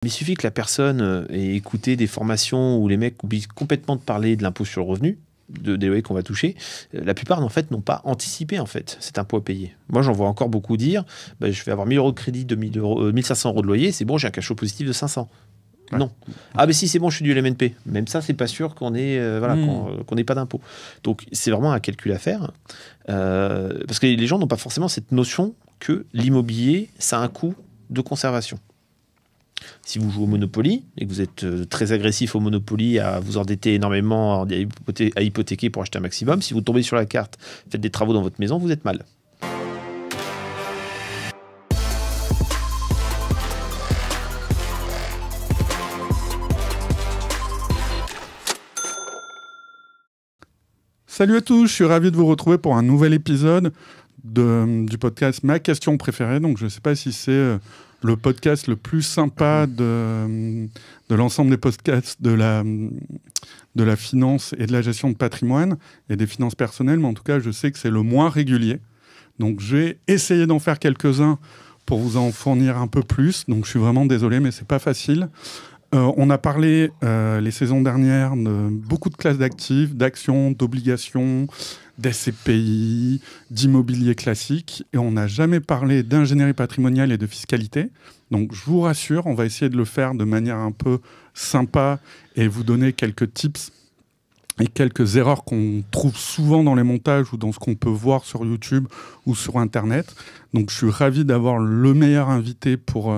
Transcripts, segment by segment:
Mais il suffit que la personne ait écouté des formations où les mecs oublient complètement de parler de l'impôt sur le revenu, des loyers qu'on va toucher. La plupart, en fait, n'ont pas anticipé, en fait, cet impôt à payer. Moi, j'en vois encore beaucoup dire, je vais avoir 1 000 € de crédit, 1 500 € de loyer, c'est bon, j'ai un cash flow positif de 500. Ouais. Non. Ah, mais si, c'est bon, je suis du LMNP. Même ça, c'est pas sûr qu'on ait, qu'on n'ait pas d'impôt. Donc, c'est vraiment un calcul à faire. Parce que les gens n'ont pas forcément cette notion que l'immobilier, ça a un coût de conservation. Si vous jouez au Monopoly et que vous êtes très agressif au Monopoly, à vous endetter énormément, à hypothéquer pour acheter un maximum, si vous tombez sur la carte, faites des travaux dans votre maison, vous êtes mal. Salut à tous, je suis ravi de vous retrouver pour un nouvel épisode du podcast Ma question préférée. Donc je ne sais pas si c'est le podcast le plus sympa de l'ensemble des podcasts de la finance et de la gestion de patrimoine et des finances personnelles, mais en tout cas je sais que c'est le moins régulier. Donc je vais essayer d'en faire quelques-uns pour vous en fournir un peu plus. Donc je suis vraiment désolé, mais c'est pas facile. On a parlé les saisons dernières de beaucoup de classes d'actifs, d'actions, d'obligations, d'SCPI, d'immobilier classique, et on n'a jamais parlé d'ingénierie patrimoniale et de fiscalité. Donc je vous rassure, on va essayer de le faire de manière un peu sympa et vous donner quelques tips et quelques erreurs qu'on trouve souvent dans les montages ou dans ce qu'on peut voir sur YouTube ou sur Internet. Donc je suis ravi d'avoir le meilleur invité pour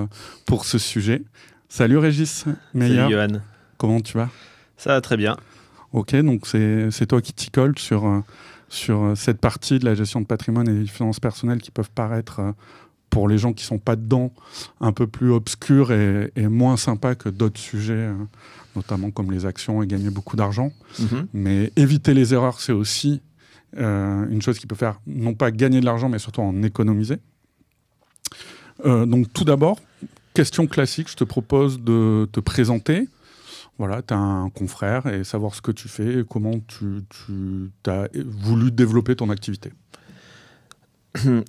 ce sujet. Salut Régis Meyer. Salut Johan. Comment tu vas? Ça va très bien. Ok, donc c'est toi qui t'y colle sur cette partie de la gestion de patrimoine et des finances personnelles qui peuvent paraître, pour les gens qui ne sont pas dedans, un peu plus obscurs et moins sympas que d'autres sujets, notamment comme les actions et gagner beaucoup d'argent. Mm-hmm. Mais éviter les erreurs, c'est aussi une chose qui peut faire non pas gagner de l'argent, mais surtout en économiser. Donc tout d'abord, question classique, je te propose de te présenter. Voilà, tu as un confrère et savoir ce que tu fais et comment tu as voulu développer ton activité.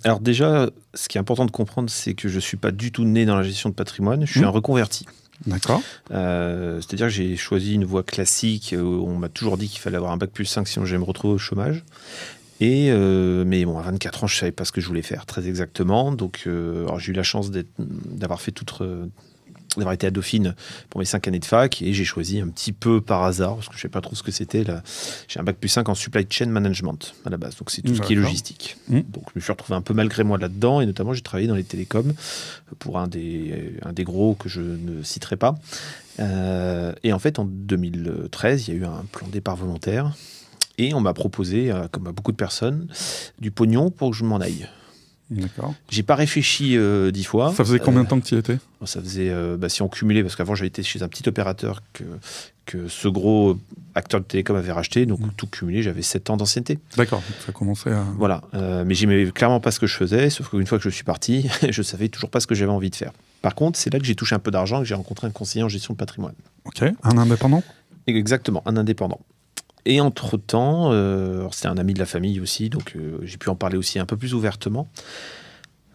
Alors déjà, ce qui est important de comprendre, c'est que je ne suis pas du tout né dans la gestion de patrimoine, je suis un reconverti. D'accord. C'est-à-dire que j'ai choisi une voie classique où on m'a toujours dit qu'il fallait avoir un bac+5 sinon j'allais me retrouver au chômage. Mais bon, à 24 ans, je ne savais pas ce que je voulais faire très exactement. Donc, alors j'ai eu la chance d'avoir d'avoir été à Dauphine pour mes 5 années de fac et j'ai choisi un petit peu par hasard, parce que je ne savais pas trop ce que c'était. J'ai un bac+5 en supply chain management à la base, donc c'est tout ce qui est logistique. Donc je me suis retrouvé un peu malgré moi là-dedans et notamment j'ai travaillé dans les télécoms pour un des gros que je ne citerai pas. Et en fait, en 2013, il y a eu un plan de départ volontaire. Et on m'a proposé, comme à beaucoup de personnes, du pognon pour que je m'en aille. D'accord. J'ai pas réfléchi 10 fois. Ça faisait combien de temps que tu y étais? Ça faisait, si on cumulait, parce qu'avant j'avais été chez un petit opérateur que ce gros acteur de télécom avait racheté, donc tout cumulé, j'avais 7 ans d'ancienneté. D'accord, ça commençait à... Voilà, mais j'aimais clairement pas ce que je faisais, sauf qu'une fois que je suis parti, je savais toujours pas ce que j'avais envie de faire. Par contre, c'est là que j'ai touché un peu d'argent et que j'ai rencontré un conseiller en gestion de patrimoine. Ok, un indépendant? Exactement, un indépendant. Et entre-temps, c'était un ami de la famille aussi, donc j'ai pu en parler aussi un peu plus ouvertement.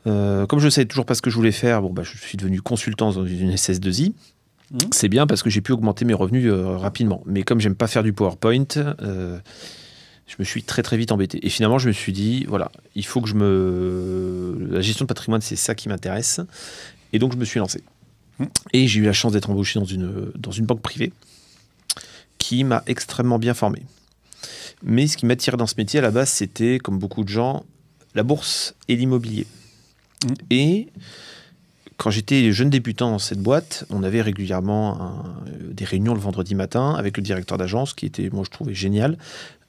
Comme je ne savais toujours pas ce que je voulais faire, je suis devenu consultant dans une SS2I. C'est bien parce que j'ai pu augmenter mes revenus rapidement. Mais comme j'aime pas faire du PowerPoint, je me suis très très vite embêté. Et finalement, je me suis dit, voilà, il faut que la gestion de patrimoine, c'est ça qui m'intéresse. Et donc, je me suis lancé. Et j'ai eu la chance d'être embauché dans une banque privée qui m'a extrêmement bien formé. Mais ce qui m'attirait dans ce métier, à la base, c'était, comme beaucoup de gens, la bourse et l'immobilier. Et quand j'étais jeune débutant dans cette boîte, on avait régulièrement des réunions le vendredi matin avec le directeur d'agence, qui était, moi, je trouvais génial.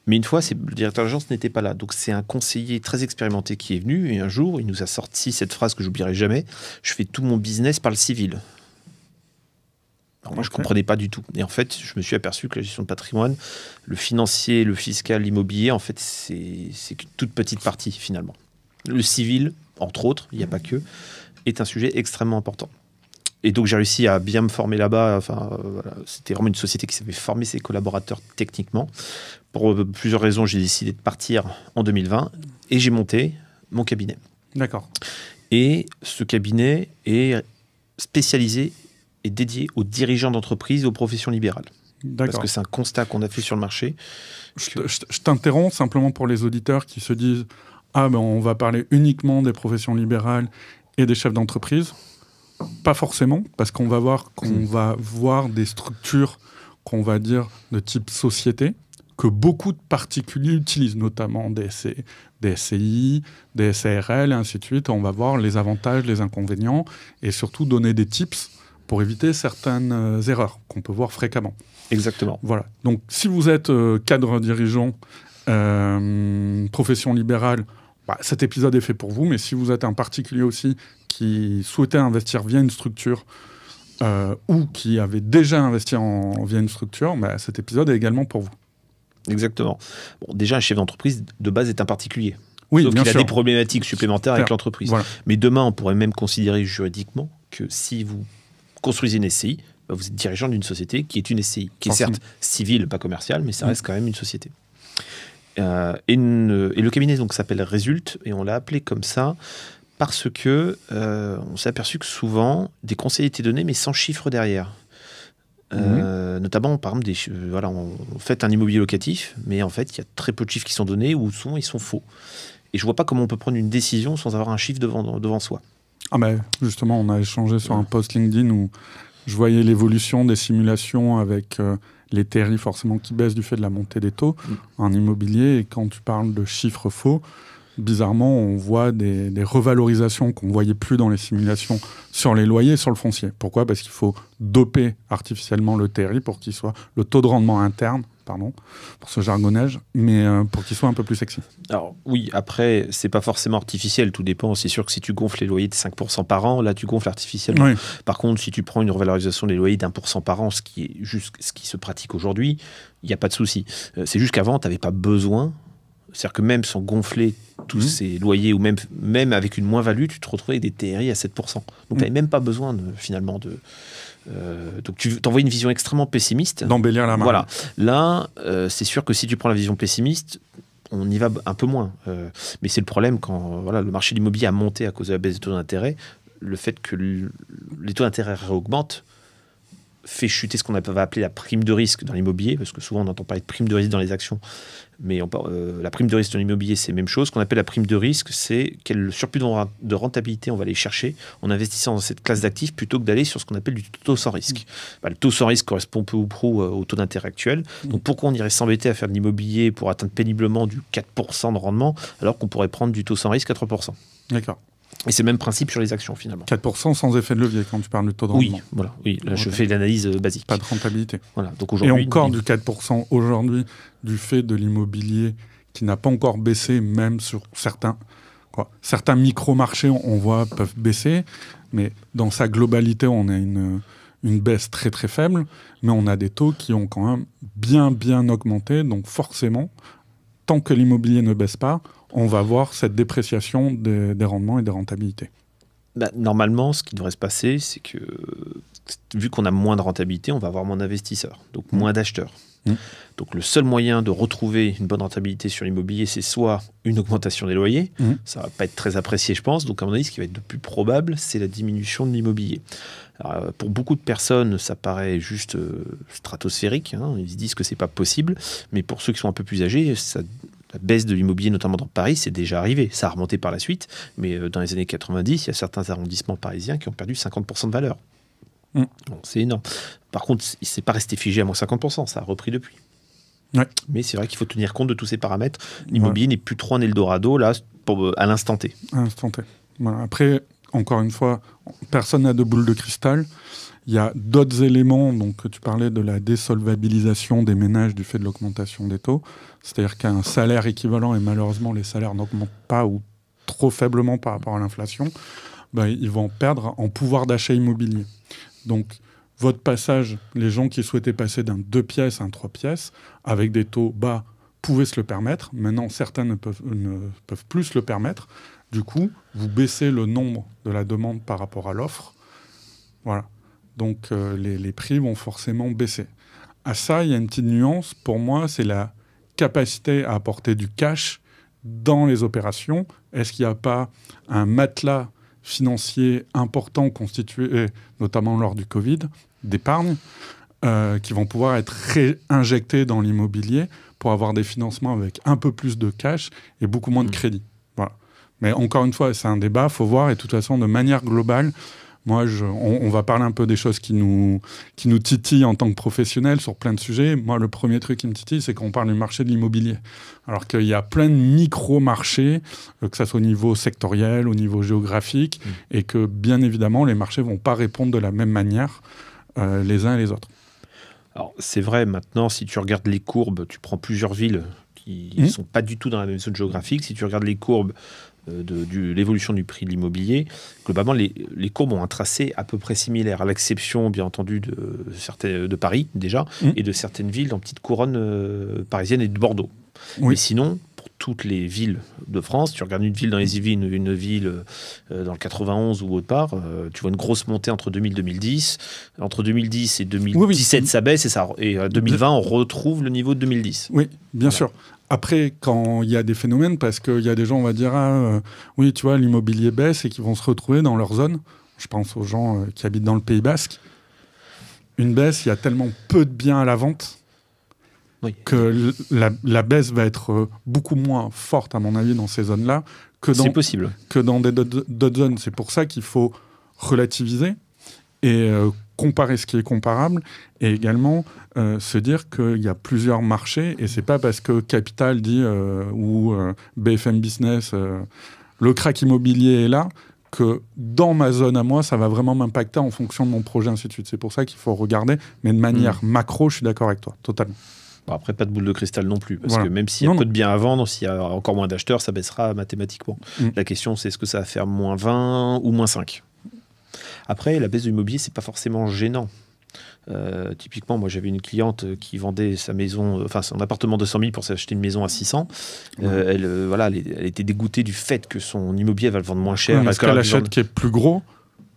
Mais une fois, le directeur d'agence n'était pas là. Donc, c'est un conseiller très expérimenté qui est venu. Et un jour, il nous a sorti cette phrase que j'oublierai jamais. « Je fais tout mon business par le civil ». Alors moi, je ne comprenais pas du tout. Et en fait, je me suis aperçu que la gestion de patrimoine, le financier, le fiscal, l'immobilier, en fait, c'est qu'une toute petite partie, finalement. Le civil, entre autres, il n'y a pas que, est un sujet extrêmement important. Et donc, j'ai réussi à bien me former là-bas. Voilà. C'était vraiment une société qui savait former ses collaborateurs techniquement. Pour plusieurs raisons, j'ai décidé de partir en 2020 et j'ai monté mon cabinet. D'accord. Et ce cabinet est spécialisé est dédié aux dirigeants d'entreprise et aux professions libérales. Parce D'accord. que c'est un constat qu'on a fait sur le marché. Je t'interromps simplement pour les auditeurs qui se disent « Ah, ben on va parler uniquement des professions libérales et des chefs d'entreprise ». Pas forcément, parce qu'on va voir des structures qu'on va dire de type société, que beaucoup de particuliers utilisent, notamment des SCI, des SARL, et ainsi de suite. On va voir les avantages, les inconvénients, et surtout donner des tips pour éviter certaines erreurs qu'on peut voir fréquemment. Exactement. Voilà. Donc, si vous êtes cadre dirigeant, profession libérale, cet épisode est fait pour vous. Mais si vous êtes un particulier aussi qui souhaitait investir via une structure ou qui avait déjà investi via une structure, cet épisode est également pour vous. Exactement. Bon, déjà, un chef d'entreprise, de base, est un particulier. Oui, sauf bien qu'il sûr. a des problématiques supplémentaires avec l'entreprise. Voilà. Mais demain, on pourrait même considérer juridiquement que si vous construisez une SCI, vous êtes dirigeant d'une société qui est une SCI, qui est certes civile, pas commerciale, mais ça reste quand même une société. Et le cabinet donc s'appelle Résulte, et on l'a appelé comme ça parce que on s'est aperçu que souvent, des conseils étaient donnés, mais sans chiffres derrière. Notamment, par exemple, on fait un immobilier locatif, mais en fait, il y a très peu de chiffres qui sont donnés ou ils sont faux. Et je vois pas comment on peut prendre une décision sans avoir un chiffre devant soi. Ah justement, on a échangé sur un post LinkedIn où je voyais l'évolution des simulations avec les TRI forcément qui baissent du fait de la montée des taux en immobilier. Et quand tu parles de chiffres faux, bizarrement, on voit des revalorisations qu'on ne voyait plus dans les simulations sur les loyers et sur le foncier. Pourquoi ? Parce qu'il faut doper artificiellement le TRI pour qu'il soit le taux de rendement interne, pardon, pour ce jargonnage, mais pour qu'il soit un peu plus sexy. Alors oui, après, c'est pas forcément artificiel, tout dépend. C'est sûr que si tu gonfles les loyers de 5% par an, là tu gonfles artificiellement. Oui. Par contre, si tu prends une revalorisation des loyers d'1% par an, ce qui est juste ce qui se pratique aujourd'hui, il n'y a pas de souci. C'est juste qu'avant, tu n'avais pas besoin. C'est-à-dire que même sans gonfler tous ces loyers, ou même avec une moins-value, tu te retrouvais avec des TRI à 7%. Donc tu n'avais même pas besoin finalement de... donc tu t'envoies une vision extrêmement pessimiste. D'embellir la marque. Voilà. Là, c'est sûr que si tu prends la vision pessimiste, on y va un peu moins. Mais c'est le problème quand le marché de l'immobilier a monté à cause de la baisse des taux d'intérêt. Le fait que les taux d'intérêt réaugmentent fait chuter ce qu'on va appeler la prime de risque dans l'immobilier, parce que souvent on entend parler de prime de risque dans les actions, mais la prime de risque dans l'immobilier, c'est la même chose. Ce qu'on appelle la prime de risque, c'est quel surplus de rentabilité on va aller chercher en investissant dans cette classe d'actifs plutôt que d'aller sur ce qu'on appelle du taux sans risque. Le taux sans risque correspond peu ou prou au taux d'intérêt actuel. Donc pourquoi on irait s'embêter à faire de l'immobilier pour atteindre péniblement du 4% de rendement, alors qu'on pourrait prendre du taux sans risque à 3%? D'accord. Et c'est le même principe sur les actions, finalement. 4% sans effet de levier quand tu parles du taux de rendement. Oui, là je fais l'analyse basique. Pas de rentabilité. Voilà, donc et encore du 4% aujourd'hui, du fait de l'immobilier qui n'a pas encore baissé, même sur certains micro-marchés, on voit, peuvent baisser, mais dans sa globalité, on a une baisse très très faible, mais on a des taux qui ont quand même bien augmenté, donc forcément, tant que l'immobilier ne baisse pas, on va voir cette dépréciation des rendements et des rentabilités. Normalement, ce qui devrait se passer, c'est que vu qu'on a moins de rentabilité, on va avoir moins d'investisseurs, donc moins d'acheteurs. Donc le seul moyen de retrouver une bonne rentabilité sur l'immobilier, c'est soit une augmentation des loyers, ça va pas être très apprécié je pense, donc à mon avis ce qui va être le plus probable, c'est la diminution de l'immobilier. Alors, pour beaucoup de personnes, ça paraît juste stratosphérique, ils se disent que c'est pas possible, mais pour ceux qui sont un peu plus âgés, la baisse de l'immobilier, notamment dans Paris, c'est déjà arrivé. Ça a remonté par la suite, mais dans les années 90, il y a certains arrondissements parisiens qui ont perdu 50% de valeur. Donc, c'est énorme. Par contre, il ne s'est pas resté figé à moins 50%, ça a repris depuis. Ouais. Mais c'est vrai qu'il faut tenir compte de tous ces paramètres. L'immobilier n'est plus trop un Eldorado, là, à l'instant T. À l'instant T. Voilà. Après, encore une fois, personne n'a de boule de cristal. Il y a d'autres éléments, donc tu parlais de la désolvabilisation des ménages du fait de l'augmentation des taux. C'est-à-dire qu'un salaire équivalent, et malheureusement les salaires n'augmentent pas ou trop faiblement par rapport à l'inflation, ils vont perdre en pouvoir d'achat immobilier. Donc votre passage, les gens qui souhaitaient passer d'un 2 pièces à un 3 pièces, avec des taux bas, pouvaient se le permettre. Maintenant, certains ne peuvent plus se le permettre. Du coup, vous baissez le nombre de la demande par rapport à l'offre. Voilà. Donc les prix vont forcément baisser. À ça, il y a une petite nuance. Pour moi, c'est la capacité à apporter du cash dans les opérations. Est-ce qu'il n'y a pas un matelas financiers importants constitués, notamment lors du Covid, d'épargne, qui vont pouvoir être réinjectés dans l'immobilier pour avoir des financements avec un peu plus de cash et beaucoup moins de crédit. Voilà. Mais encore une fois, c'est un débat, il faut voir, et de toute façon, de manière globale, moi, on va parler un peu des choses qui nous titillent en tant que professionnels sur plein de sujets. Moi, le premier truc qui me titille, c'est qu'on parle du marché de l'immobilier. Alors qu'il y a plein de micro-marchés, que ça soit au niveau sectoriel, au niveau géographique, et que, bien évidemment, les marchés ne vont pas répondre de la même manière les uns et les autres. Alors, c'est vrai, maintenant, si tu regardes les courbes, tu prends plusieurs villes qui ne sont pas du tout dans la même zone géographique. Si tu regardes les courbes de l'évolution du prix de l'immobilier, globalement, les courbes ont un tracé à peu près similaire, à l'exception, bien entendu, de Paris, déjà, et de certaines villes dans petite couronne parisienne et de Bordeaux. Oui. Mais sinon, pour toutes les villes de France, tu regardes une ville dans les Yvelines, une ville dans le 91 ou autre part, tu vois une grosse montée entre 2000 et 2010. Entre 2010 et 2017, ça baisse, et 2020, on retrouve le niveau de 2010. Oui, bien sûr. Après, quand il y a des phénomènes, parce qu'il y a des gens, on va dire, oui, tu vois, l'immobilier baisse et qui vont se retrouver dans leur zone. Je pense aux gens qui habitent dans le Pays Basque. Une baisse, il y a tellement peu de biens à la vente que la baisse va être beaucoup moins forte, à mon avis, dans ces zones-là que dans d'autres zones. C'est pour ça qu'il faut relativiser et comparer ce qui est comparable, et également se dire qu'il y a plusieurs marchés, et c'est pas parce que Capital dit ou BFM Business, le crack immobilier est là, que dans ma zone à moi, ça va vraiment m'impacter en fonction de mon projet, ainsi de suite. C'est pour ça qu'il faut regarder, mais de manière macro, je suis d'accord avec toi, totalement. Bon, après, pas de boule de cristal non plus, parce que même s'il y a peu de biens à vendre, s'il y a encore moins d'acheteurs, ça baissera mathématiquement. La question, c'est est-ce que ça va faire moins 20 ou moins 5 ? Après, la baisse de l'immobilier, c'est pas forcément gênant. Typiquement, moi, j'avais une cliente qui vendait sa maison, son appartement de 100 000 pour s'acheter une maison à 600. Elle était dégoûtée du fait que son immobilier va le vendre moins cher. Parce qu'elle achète qui est plus gros.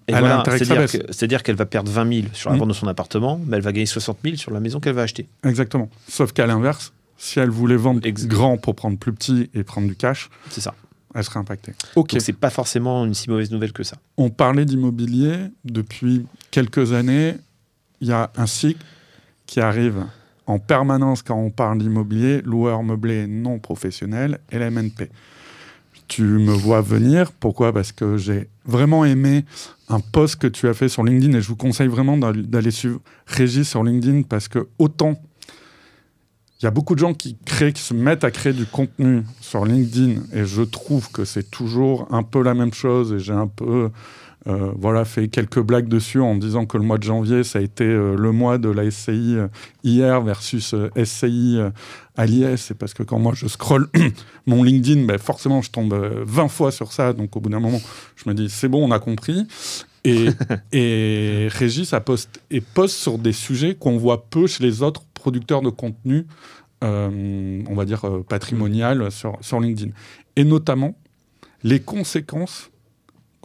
C'est-à-dire qu'elle va perdre 20 000 sur la vente de son appartement, mais elle va gagner 60 000 sur la maison qu'elle va acheter. Exactement. Sauf qu'à l'inverse, si elle voulait vendre grand pour prendre plus petit et prendre du cash, c'est ça. Elle serait impactée. Donc c'est pas forcément une si mauvaise nouvelle que ça. On parlait d'immobilier depuis quelques années. Il y a un cycle qui arrive en permanence quand on parle d'immobilier, loueur meublé non professionnel, LMNP. Tu me vois venir. Pourquoi ? Parce que j'ai vraiment aimé un post que tu as fait sur LinkedIn, et je vous conseille vraiment d'aller suivre Régis sur LinkedIn, parce que autant il y a beaucoup de gens qui se mettent à créer du contenu sur LinkedIn, et je trouve que c'est toujours un peu la même chose, et j'ai un peu fait quelques blagues dessus en disant que le mois de janvier, ça a été le mois de la SCI hier versus SCI à l'IS. C'est parce que quand moi je scrolle mon LinkedIn, forcément je tombe 20 fois sur ça, donc au bout d'un moment, je me dis c'est bon, on a compris. Et Régis poste sur des sujets qu'on voit peu chez les autres producteurs de contenu, on va dire patrimonial sur LinkedIn. Et notamment, les conséquences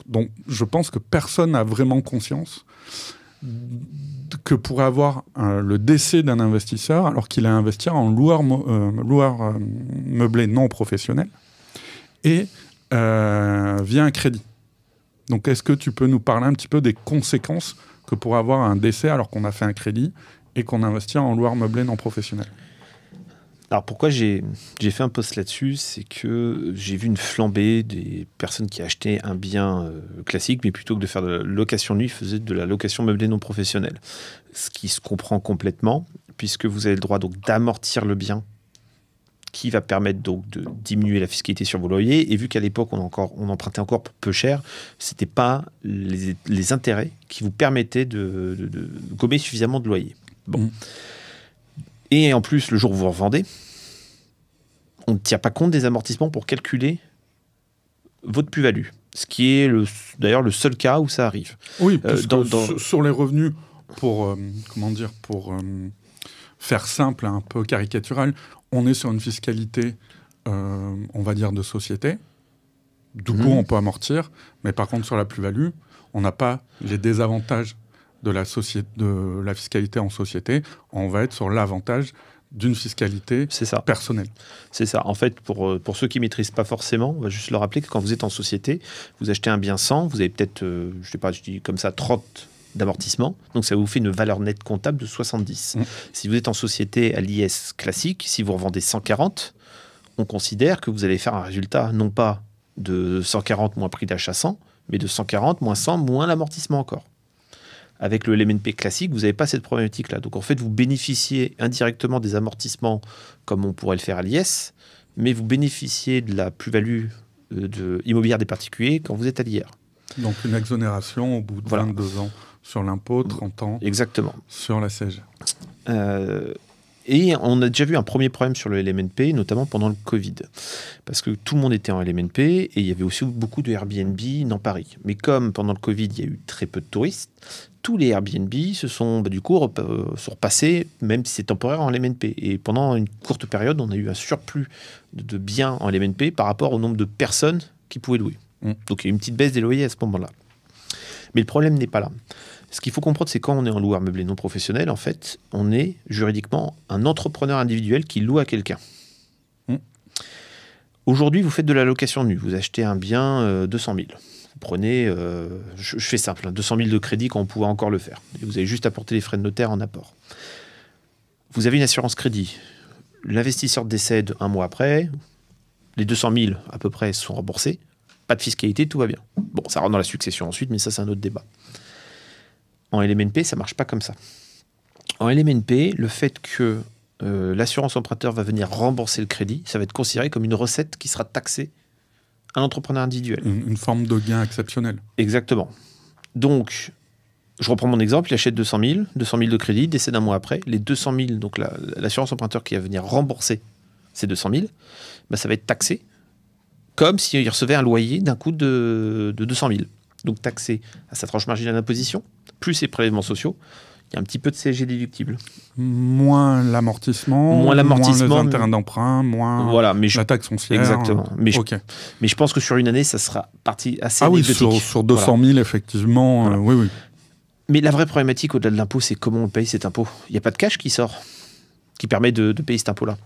dont je pense que personne n'a vraiment conscience que pourrait avoir le décès d'un investisseur alors qu'il a investi en loueur meublé non professionnel et via un crédit. Donc, est-ce que tu peux nous parler un petit peu des conséquences que pourrait avoir un décès alors qu'on a fait un crédit et qu'on investit en loueur meublé non professionnel ? Alors, pourquoi j'ai fait un post là-dessus, c'est que j'ai vu une flambée des personnes qui achetaient un bien classique, mais plutôt que de faire de la location nuit, faisaient de la location meublée non professionnelle. Ce qui se comprend complètement, puisque vous avez le droit donc d'amortir le bien, qui va permettre donc de diminuer la fiscalité sur vos loyers. Et vu qu'à l'époque, on empruntait encore pour peu cher, ce n'était pas les intérêts qui vous permettaient de gommer suffisamment de loyers. Bon. Et en plus, le jour où vous revendez, on ne tient pas compte des amortissements pour calculer votre plus-value. Ce qui est d'ailleurs le seul cas où ça arrive. Oui, parce sur les revenus, pour faire simple, un peu caricatural, on est sur une fiscalité, on va dire, de société. Du coup, on peut amortir. Mais par contre, sur la plus-value, on n'a pas les désavantages de la fiscalité en société. On va être sur l'avantage d'une fiscalité personnelle. C'est ça. En fait, pour ceux qui ne maîtrisent pas forcément, on va juste leur rappeler que quand vous êtes en société, vous achetez un bien 100, vous avez peut-être, je sais pas, je dis comme ça, 30 d'amortissement. Donc, ça vous fait une valeur nette comptable de 70. Si vous êtes en société à l'IS classique, si vous revendez 140, on considère que vous allez faire un résultat non pas de 140 moins prix d'achat 100, mais de 140 moins 100 moins l'amortissement encore. Avec le LMNP classique, vous n'avez pas cette problématique-là. Donc, en fait, vous bénéficiez indirectement des amortissements comme on pourrait le faire à l'IS, mais vous bénéficiez de la plus-value immobilière des particuliers quand vous êtes à l'IR. Donc, une exonération au bout de 22 ans sur l'impôt, 30 ans sur la CSG. Et on a déjà vu un premier problème sur le LMNP, notamment pendant le Covid. Parce que tout le monde était en LMNP et il y avait aussi beaucoup de Airbnb dans Paris. Mais comme pendant le Covid, il y a eu très peu de touristes, tous les Airbnb se sont sont repassés, même si c'est temporaire, en LMNP. Et pendant une courte période, on a eu un surplus de biens en LMNP par rapport au nombre de personnes qui pouvaient louer. Donc il y a eu une petite baisse des loyers à ce moment-là. Mais le problème n'est pas là. Ce qu'il faut comprendre, c'est quand on est en loueur meublé non professionnel, en fait, on est juridiquement un entrepreneur individuel qui loue à quelqu'un. Aujourd'hui, vous faites de la location nue. Vous achetez un bien 200 000. Vous prenez, je fais simple, 200 000 de crédit quand on pouvait encore le faire. Et vous avez juste apporté les frais de notaire en apport. Vous avez une assurance crédit. L'investisseur décède un mois après. Les 200 000 à peu près sont remboursés. Pas de fiscalité, tout va bien. Bon, ça rentre dans la succession ensuite, mais ça, c'est un autre débat. En LMNP, ça ne marche pas comme ça. En LMNP, le fait que l'assurance emprunteur va venir rembourser le crédit, ça va être considéré comme une recette qui sera taxée à l'entrepreneur individuel. Une forme de gain exceptionnel. Exactement. Donc, je reprends mon exemple, il achète 200 000 de crédit, décède un mois après. Les 200 000, donc l'assurance emprunteur qui va venir rembourser ces 200 000, bah, ça va être taxé comme s'il recevait un loyer d'un coût de 200 000. Donc taxé à sa tranche marginale d'imposition, plus ses prélèvements sociaux, il y a un petit peu de CSG déductible. Moins l'amortissement, moins les intérêts d'emprunt, moins la taxe foncière. Exactement. Mais je pense que sur une année, ça sera parti assez anecdotique. Oui, sur 200 000, effectivement, oui. Mais la vraie problématique au-delà de l'impôt, c'est comment on paye cet impôt. Il n'y a pas de cash qui sort, qui permet de payer cet impôt-là.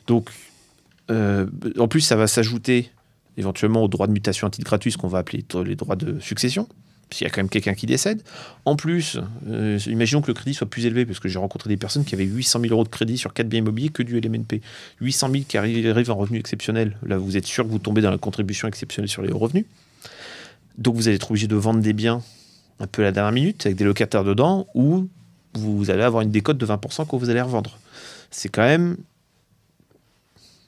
Donc, en plus, ça va s'ajouter éventuellement aux droits de mutation à titre gratuit, ce qu'on va appeler les droits de succession, s'il y a quand même quelqu'un qui décède. En plus, imaginons que le crédit soit plus élevé, parce que j'ai rencontré des personnes qui avaient 800 000 € de crédit sur 4 biens immobiliers que du LMNP. 800 000 qui arrivent en revenu exceptionnel. Là, vous êtes sûr que vous tombez dans la contribution exceptionnelle sur les hauts revenus. Donc, vous allez être obligé de vendre des biens un peu à la dernière minute, avec des locataires dedans, ou vous allez avoir une décote de 20% quand vous allez revendre. C'est quand même...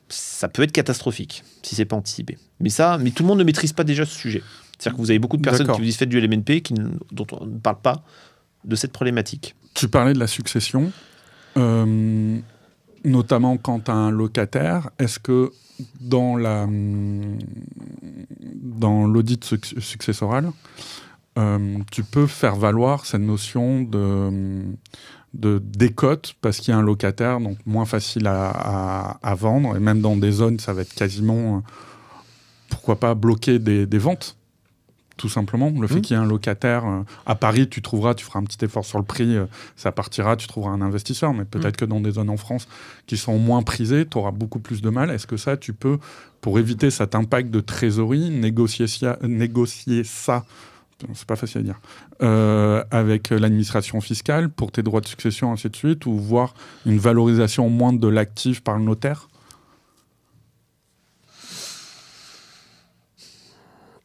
Ça peut être catastrophique, si c'est pas anticipé. Mais tout le monde ne maîtrise pas déjà ce sujet. C'est-à-dire que vous avez beaucoup de personnes qui vous disent faites du LMNP dont on ne parle pas de cette problématique. Tu parlais de la succession, notamment quand tu as un locataire. Est-ce que dans l'audit successoral, tu peux faire valoir cette notion de décote parce qu'il y a un locataire, donc moins facile à vendre, et même dans des zones, ça va être quasiment, pourquoi pas, bloquer des ventes, tout simplement. Le fait qu'il y ait un locataire, à Paris, tu feras un petit effort sur le prix, ça partira, tu trouveras un investisseur, mais peut-être que dans des zones en France qui sont moins prisées, tu auras beaucoup plus de mal. Est-ce que ça, tu peux, pour éviter cet impact de trésorerie, négocier ça, c'est pas facile à dire, avec l'administration fiscale pour tes droits de succession, ainsi de suite, ou voir une valorisation moindre de l'actif par le notaire?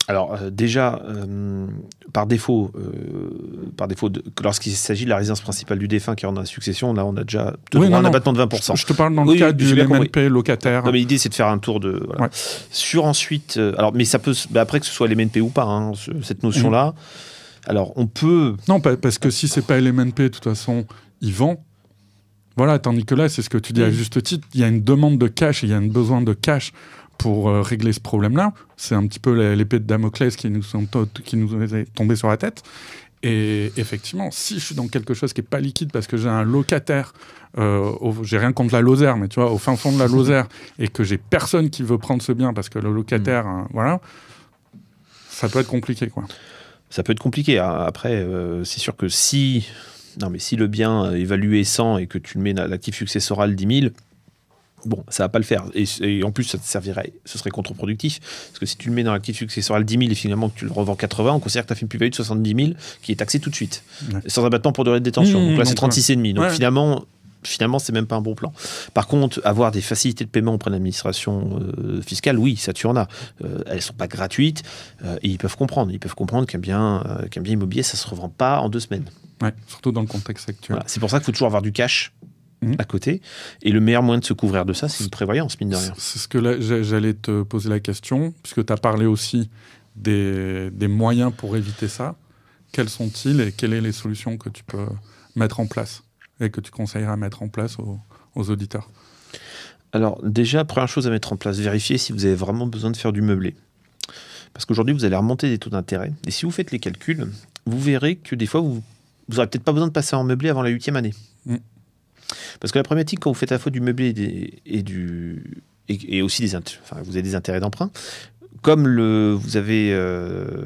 Alors déjà, par défaut, lorsqu'il s'agit de la résidence principale du défunt qui est en la succession, là on a déjà un abattement de 20%. Je te parle dans le cadre du LMNP locataire. Non, mais l'idée c'est de faire un tour de... Voilà. Ouais. Sur ensuite... mais ça peut... après que ce soit LMNP ou pas, cette notion-là, alors on peut... Non, parce que si c'est pas LMNP, de toute façon, ils vendent. Voilà, tandis que là, c'est ce que tu dis à juste titre, il y a une demande de cash, il y a un besoin de cash pour régler ce problème-là. C'est un petit peu l'épée de Damoclès qui nous est tombée sur la tête. Et effectivement, si je suis dans quelque chose qui n'est pas liquide parce que j'ai un locataire, j'ai rien contre la Lozère, mais tu vois, au fin fond de la Lozère, et que j'ai personne qui veut prendre ce bien parce que le locataire, voilà, ça peut être compliqué, quoi. Ça peut être compliqué. Après, c'est sûr que si Non, mais si le bien est évalué 100 et que tu le mets à l'actif successoral 10 000, bon, ça va pas le faire. Et en plus, ce serait contre-productif. Parce que si tu le mets dans l'actif successoral 10 000 et finalement que tu le revends 80, on considère que tu as fait une plus-value de 70 000 qui est taxée tout de suite. Ouais. Sans abattement pour durée de détention. Donc là, c'est 36,5. Donc finalement, c'est même pas un bon plan. Par contre, avoir des facilités de paiement auprès de l'administration fiscale, oui, ça tu en as. Elles sont pas gratuites et ils peuvent comprendre. Ils peuvent comprendre qu'un bien immobilier, ça se revend pas en 2 semaines. Ouais, surtout dans le contexte actuel. Voilà. C'est pour ça qu'il faut toujours avoir du cash à côté. Et le meilleur moyen de se couvrir de ça, c'est une prévoyance, mine de rien. C'est ce que j'allais te poser la question, puisque tu as parlé aussi des moyens pour éviter ça. Quels sont-ils et quelles sont les solutions que tu peux mettre en place et que tu conseillerais à mettre en place aux auditeurs? Alors déjà, première chose à mettre en place, vérifiez si vous avez vraiment besoin de faire du meublé. Parce qu'aujourd'hui, vous allez remonter des taux d'intérêt. Et si vous faites les calculs, vous verrez que des fois, vous n'aurez peut-être pas besoin de passer en meublé avant la 8e année. Parce que la problématique, quand vous faites à la fois du meublé et aussi vous avez des intérêts d'emprunt, comme vous avez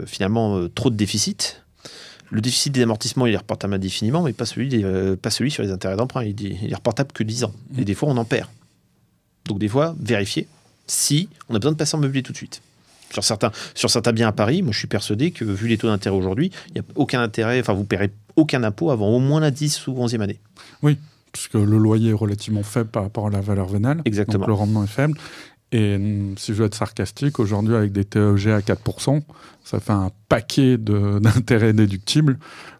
finalement trop de déficit, le déficit des amortissements, il est reportable indéfiniment, mais pas celui sur les intérêts d'emprunt. Il est reportable que 10 ans. Et des fois, on en perd. Donc des fois, vérifiez si on a besoin de passer en meublé tout de suite. Sur certains biens à Paris, moi je suis persuadé que vu les taux d'intérêt aujourd'hui, il n'y a aucun intérêt, vous ne paierez aucun impôt avant au moins la 10 ou 11e année. Oui, parce que le loyer est relativement faible par rapport à la valeur vénale. Exactement. Donc le rendement est faible. Et si je veux être sarcastique, aujourd'hui avec des TEG à 4%, ça fait un paquet d'intérêts déductibles.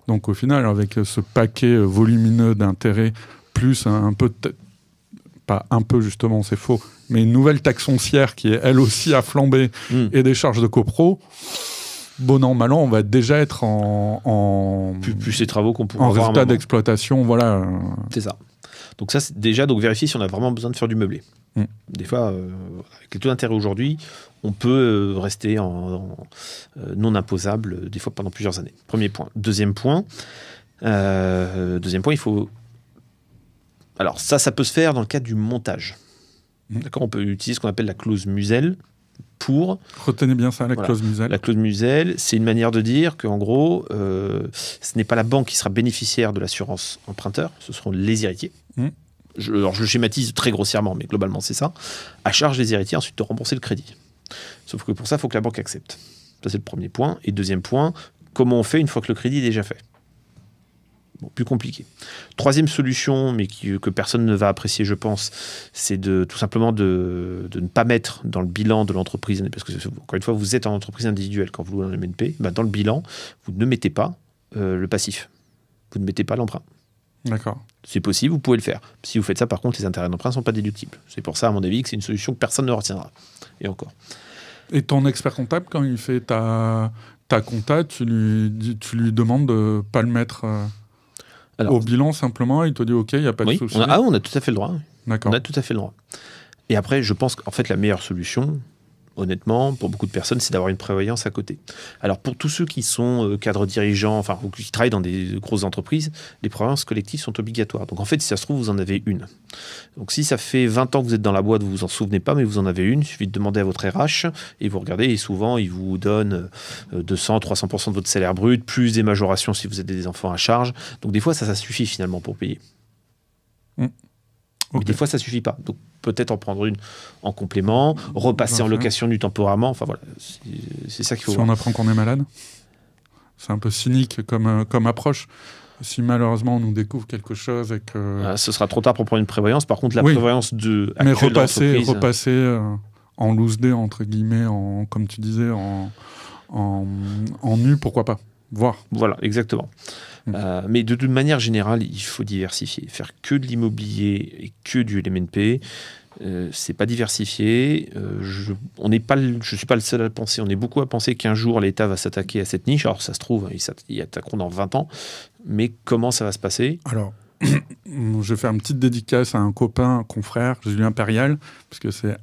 Donc au final, avec ce paquet volumineux d'intérêts, plus un peu, pas un peu justement, c'est faux, mais une nouvelle taxe foncière qui est elle aussi à flamber et des charges de copro, bon an, mal an, on va déjà être plus ces travaux qu'on pourra en résultat d'exploitation, voilà. C'est ça. Donc ça, c'est déjà, vérifier si on a vraiment besoin de faire du meublé. Des fois, avec les taux d'intérêt aujourd'hui, on peut rester non imposable, des fois pendant plusieurs années. Premier point. Deuxième point, il faut... Alors ça peut se faire dans le cadre du montage. D'accord, on peut utiliser ce qu'on appelle la clause Musel pour... Retenez bien ça, clause Musel. La clause Musel, c'est une manière de dire qu'en gros, ce n'est pas la banque qui sera bénéficiaire de l'assurance emprunteur, ce seront les héritiers. Je le schématise très grossièrement, mais globalement c'est ça. À charge des héritiers ensuite de rembourser le crédit. Sauf que pour ça, il faut que la banque accepte. Ça, c'est le premier point. Et deuxième point, comment on fait une fois que le crédit est déjà fait? Bon, plus compliqué. Troisième solution, mais que personne ne va apprécier, je pense, c'est tout simplement de ne pas mettre dans le bilan de l'entreprise, parce que, encore une fois, vous êtes en entreprise individuelle quand vous louez un MNP, dans le bilan, vous ne mettez pas le passif. Vous ne mettez pas l'emprunt. D'accord. C'est possible, vous pouvez le faire. Si vous faites ça, par contre, les intérêts d'emprunt ne sont pas déductibles. C'est pour ça, à mon avis, que c'est une solution que personne ne retiendra. Et encore. Et ton expert comptable, quand il fait ta compta, tu lui demandes de ne pas le mettre au bilan simplement, il te dit OK, il n'y a pas de souci. On a tout à fait le droit. D'accord. On a tout à fait le droit. Et après, je pense qu'en fait, la meilleure solution, honnêtement, pour beaucoup de personnes, c'est d'avoir une prévoyance à côté. Alors, pour tous ceux qui sont cadres dirigeants, ou qui travaillent dans des grosses entreprises, les prévoyances collectives sont obligatoires. Donc, en fait, si ça se trouve, vous en avez une. Donc, si ça fait 20 ans que vous êtes dans la boîte, vous vous en souvenez pas, mais vous en avez une, il suffit de demander à votre RH, et vous regardez, et souvent, ils vous donnent 200-300% de votre salaire brut, plus des majorations si vous avez des enfants à charge. Donc, des fois, ça suffit finalement pour payer. Mais des fois, ça suffit pas. Donc, peut-être en prendre une en complément, repasser en location du temporairement. Enfin, voilà. C'est ça qu'il faut voir. On apprend qu'on est malade, c'est un peu cynique comme approche. Si malheureusement, on nous découvre quelque chose et que... ce sera trop tard pour prendre une prévoyance. Par contre, la prévoyance mais repasser en loose day, entre guillemets, comme tu disais, en nu, pourquoi pas. Voir. Voilà, exactement. Mais de manière générale, il faut diversifier. Faire que de l'immobilier et que du LMNP, c'est pas diversifié. Je suis pas le seul à le penser. On est beaucoup à penser qu'un jour l'État va s'attaquer à cette niche. Alors ça se trouve, ils attaqueront dans 20 ans. Mais comment ça va se passer? Alors, je vais faire une petite dédicace à un copain, un confrère, Julien Périal, parce que c'est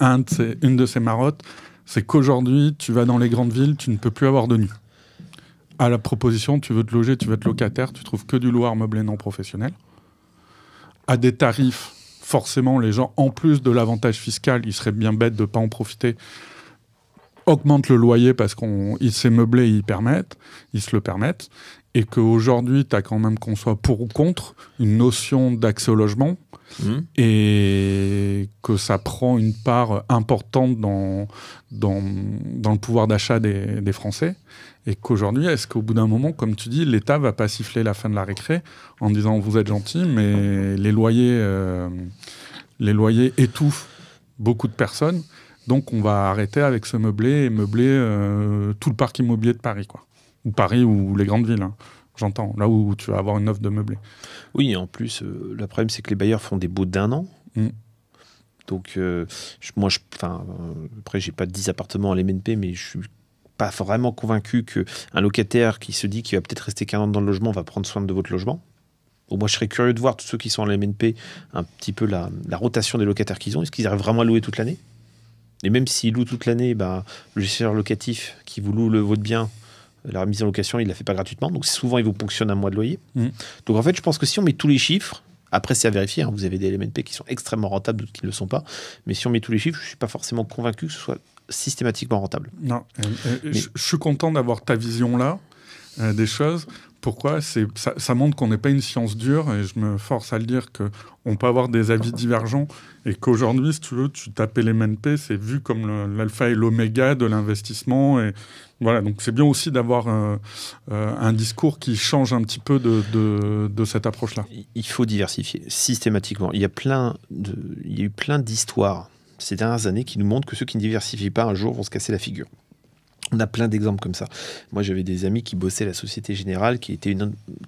une de ses marottes. C'est qu'aujourd'hui, tu vas dans les grandes villes, tu ne peux plus avoir de nu. À la proposition, tu veux te loger, tu veux être locataire, tu trouves que du loueur meublé non professionnel. À des tarifs, forcément, les gens, en plus de l'avantage fiscal, ils seraient bien bêtes de ne pas en profiter, augmentent le loyer parce qu'ils s'est meublé, ils se le permettent. et qu'aujourd'hui, tu as quand même, qu'on soit pour ou contre, une notion d'accès au logement, et que ça prend une part importante dans le pouvoir d'achat des Français, et qu'aujourd'hui, est-ce qu'au bout d'un moment, comme tu dis, l'État va pas siffler la fin de la récré en disant vous êtes gentils, mais les loyers étouffent beaucoup de personnes, donc on va arrêter avec ce meublé et meubler tout le parc immobilier de Paris, quoi. Ou Paris ou les grandes villes, hein. J'entends, là où tu vas avoir une offre de meublé. Oui, en plus, le problème, c'est que les bailleurs font des baux d'1 an. Donc, après, j'ai pas 10 appartements à l'MNP, mais je suis pas vraiment convaincu qu'un locataire qui se dit qu'il va peut-être rester qu'un an dans le logement va prendre soin de votre logement. Au moins, je serais curieux de voir tous ceux qui sont à l'MNP, un petit peu la rotation des locataires qu'ils ont. Est-ce qu'ils arrivent vraiment à louer toute l'année? Et même s'ils louent toute l'année, le gestionnaire locatif qui vous loue votre bien, la remise en location, il ne la fait pas gratuitement. Donc souvent, il vous ponctionne un mois de loyer. Donc en fait, je pense que si on met tous les chiffres, après c'est à vérifier, hein, vous avez des LMNP qui sont extrêmement rentables, d'autres qui ne le sont pas. Mais si on met tous les chiffres, je ne suis pas forcément convaincu que ce soit systématiquement rentable. Non, je suis content d'avoir ta vision là des choses. Pourquoi? Ça montre qu'on n'est pas une science dure, et je me force à le dire qu'on peut avoir des avis divergents, et qu'aujourd'hui, si tu veux, tu tapes LMNP, c'est vu comme l'alpha et l'oméga de l'investissement. Et voilà, donc c'est bien aussi d'avoir un discours qui change un petit peu de cette approche-là. Il faut diversifier systématiquement. Il y a eu plein d'histoires ces dernières années qui nous montrent que ceux qui ne diversifient pas un jour vont se casser la figure. On a plein d'exemples comme ça. Moi, j'avais des amis qui bossaient à la Société Générale, qui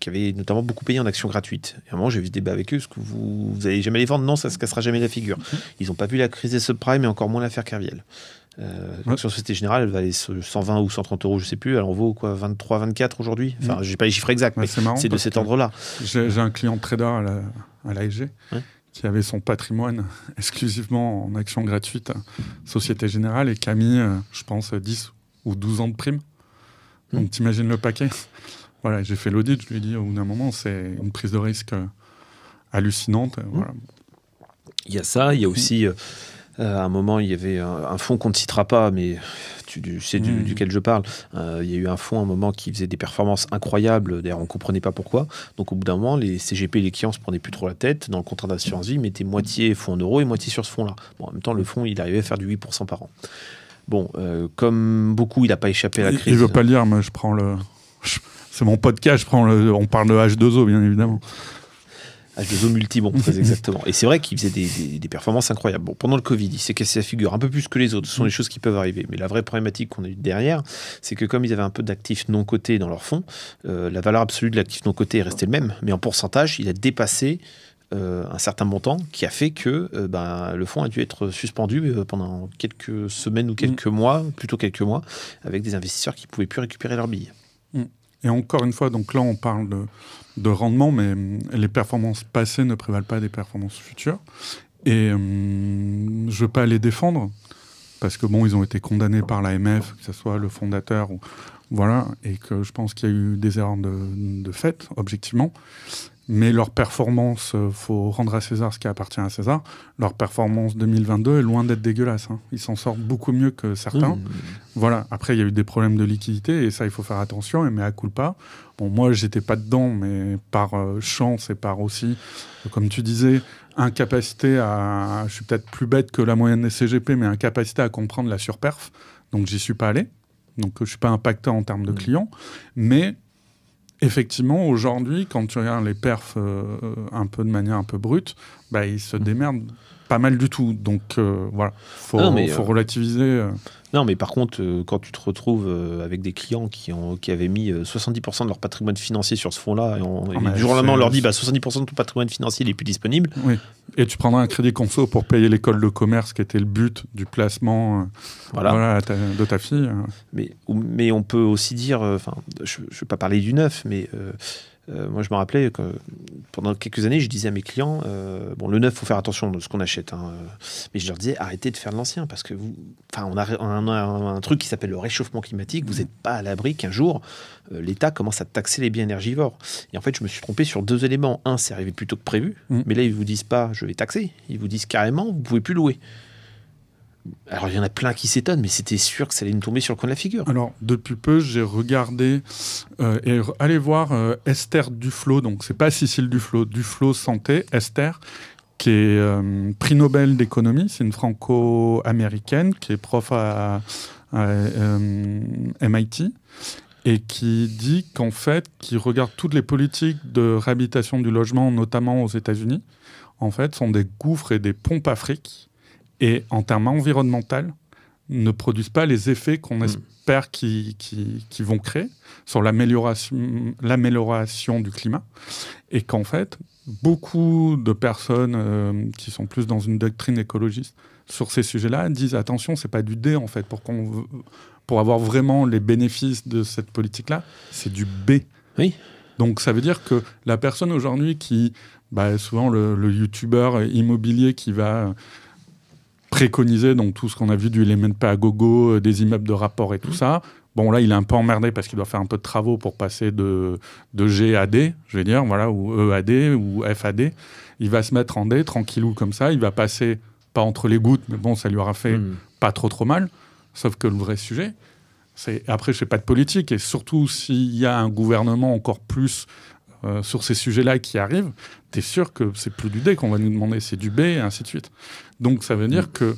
avaient notamment beaucoup payé en actions gratuites. Et à un moment, j'ai eu ce débat avec eux. Est-ce que vous n'allez jamais les vendre? Non, ça ne se cassera jamais la figure. Ils n'ont pas vu la crise des subprimes, et encore moins l'affaire Kerviel. L'action Société Générale, elle valait 120 ou 130 euros, je ne sais plus. Elle en vaut quoi, 23, 24 aujourd'hui. Enfin, je n'ai pas les chiffres exacts, mais c'est de cet ordre-là. J'ai un client trader à l'ASG qui avait son patrimoine exclusivement en actions gratuites Société Générale, et qui a mis, je pense, 10 ou 12 ans de prime. Donc, t'imagines le paquet. Voilà, j'ai fait l'audit, je lui ai dit, au bout d'un moment, c'est une prise de risque hallucinante. Voilà. Il y a ça, il y a aussi, à un moment, il y avait un fonds qu'on ne citera pas, mais tu sais duquel je parle. Il y a eu un fonds, à un moment, qui faisait des performances incroyables. D'ailleurs, on ne comprenait pas pourquoi. Donc, au bout d'un moment, les CGP et les clients ne se prenaient plus trop la tête. Dans le contrat d'assurance vie, ils mettaient moitié fonds en euros et moitié sur ce fonds-là. Bon, en même temps, le fonds, il arrivait à faire du 8% par an. Bon, comme beaucoup, il n'a pas échappé à la crise. Il ne veut pas le dire, mais je prends c'est mon podcast, on parle de H2O, bien évidemment. H2O multibon, très exactement. Et c'est vrai qu'il faisait des performances incroyables. Bon, pendant le Covid, il s'est cassé la figure un peu plus que les autres. Ce sont des choses qui peuvent arriver. Mais la vraie problématique qu'on a eue derrière, c'est que comme ils avaient un peu d'actifs non cotés dans leur fonds, la valeur absolue de l'actif non coté est restée le même. Mais en pourcentage, il a dépassé un certain montant, qui a fait que le fonds a dû être suspendu pendant quelques semaines ou quelques mois, plutôt quelques mois, avec des investisseurs qui ne pouvaient plus récupérer leurs billes. Et encore une fois, donc là on parle de rendement, mais les performances passées ne prévalent pas des performances futures. Et je ne veux pas les défendre, parce que bon, ils ont été condamnés par l'AMF, que ce soit le fondateur, voilà, et que je pense qu'il y a eu des erreurs de fait, objectivement. Mais leur performance, faut rendre à César ce qui appartient à César. Leur performance 2022 est loin d'être dégueulasse. Hein. Ils s'en sortent beaucoup mieux que certains. Voilà. Après, il y a eu des problèmes de liquidité, et ça, il faut faire attention. Mais à culpa. Bon, moi, j'étais pas dedans, mais par chance et par aussi, comme tu disais, incapacité à. Je suis peut-être plus bête que la moyenne des CGP, mais incapacité à comprendre la surperf. Donc, j'y suis pas allé. Donc, je suis pas impacté en termes de clients, mais effectivement, aujourd'hui, quand tu regardes les perfs un peu de manière un peu brute, ils se démerdent pas mal du tout. Donc voilà, faut relativiser. Non, mais par contre, quand tu te retrouves avec des clients qui avaient mis 70% de leur patrimoine financier sur ce fonds-là, et du jour au lendemain, on leur dit 70% de ton patrimoine financier n'est plus disponible. Oui. Et tu prendras un crédit conso pour payer l'école de commerce, qui était le but du placement de ta fille. Mais on peut aussi dire, je ne vais pas parler du neuf, mais moi je me rappelais que pendant quelques années, je disais à mes clients, le neuf, il faut faire attention de ce qu'on achète, mais je leur disais, arrêtez de faire de l'ancien, parce que on a un truc qui s'appelle le réchauffement climatique, vous n'êtes pas à l'abri qu'un jour, l'État commence à taxer les biens énergivores. Et en fait, je me suis trompé sur 2 éléments. Un, c'est arrivé plus tôt que prévu, mais là, ils ne vous disent pas, je vais taxer, ils vous disent carrément, vous ne pouvez plus louer. Alors, il y en a plein qui s'étonnent, mais c'était sûr que ça allait nous tomber sur le coin de la figure. Alors, depuis peu, j'ai regardé et allez voir Esther Duflo. Donc, c'est pas Cécile Duflo, Duflo Santé, Esther, qui est prix Nobel d'économie. C'est une franco-américaine qui est prof à MIT et qui dit qu'en fait, qui regarde toutes les politiques de réhabilitation du logement, notamment aux États-Unis, en fait, sont des gouffres et des pompes à fric. Et en termes environnementaux, ne produisent pas les effets qu'on espère qu'ils vont créer sur l'amélioration du climat. Et qu'en fait, beaucoup de personnes qui sont plus dans une doctrine écologiste sur ces sujets-là disent attention, c'est pas du D en fait, pour avoir vraiment les bénéfices de cette politique-là, c'est du B. Oui. Donc ça veut dire que la personne aujourd'hui qui, souvent le youtubeur immobilier qui va préconiser donc tout ce qu'on a vu du LMNP à gogo, des immeubles de rapport et tout ça. Bon, là, il est un peu emmerdé parce qu'il doit faire un peu de travaux pour passer de G à D, je vais dire, voilà, ou E à D, ou F à D. Il va se mettre en D, tranquillou comme ça. Il va passer, pas entre les gouttes, mais bon, ça lui aura fait pas trop mal. Sauf que le vrai sujet, c'est... Après, je fais pas de politique. Et surtout, s'il y a un gouvernement encore plus sur ces sujets-là qui arrivent, t'es sûr que c'est plus du D qu'on va nous demander, c'est du B, et ainsi de suite. Donc, ça veut dire que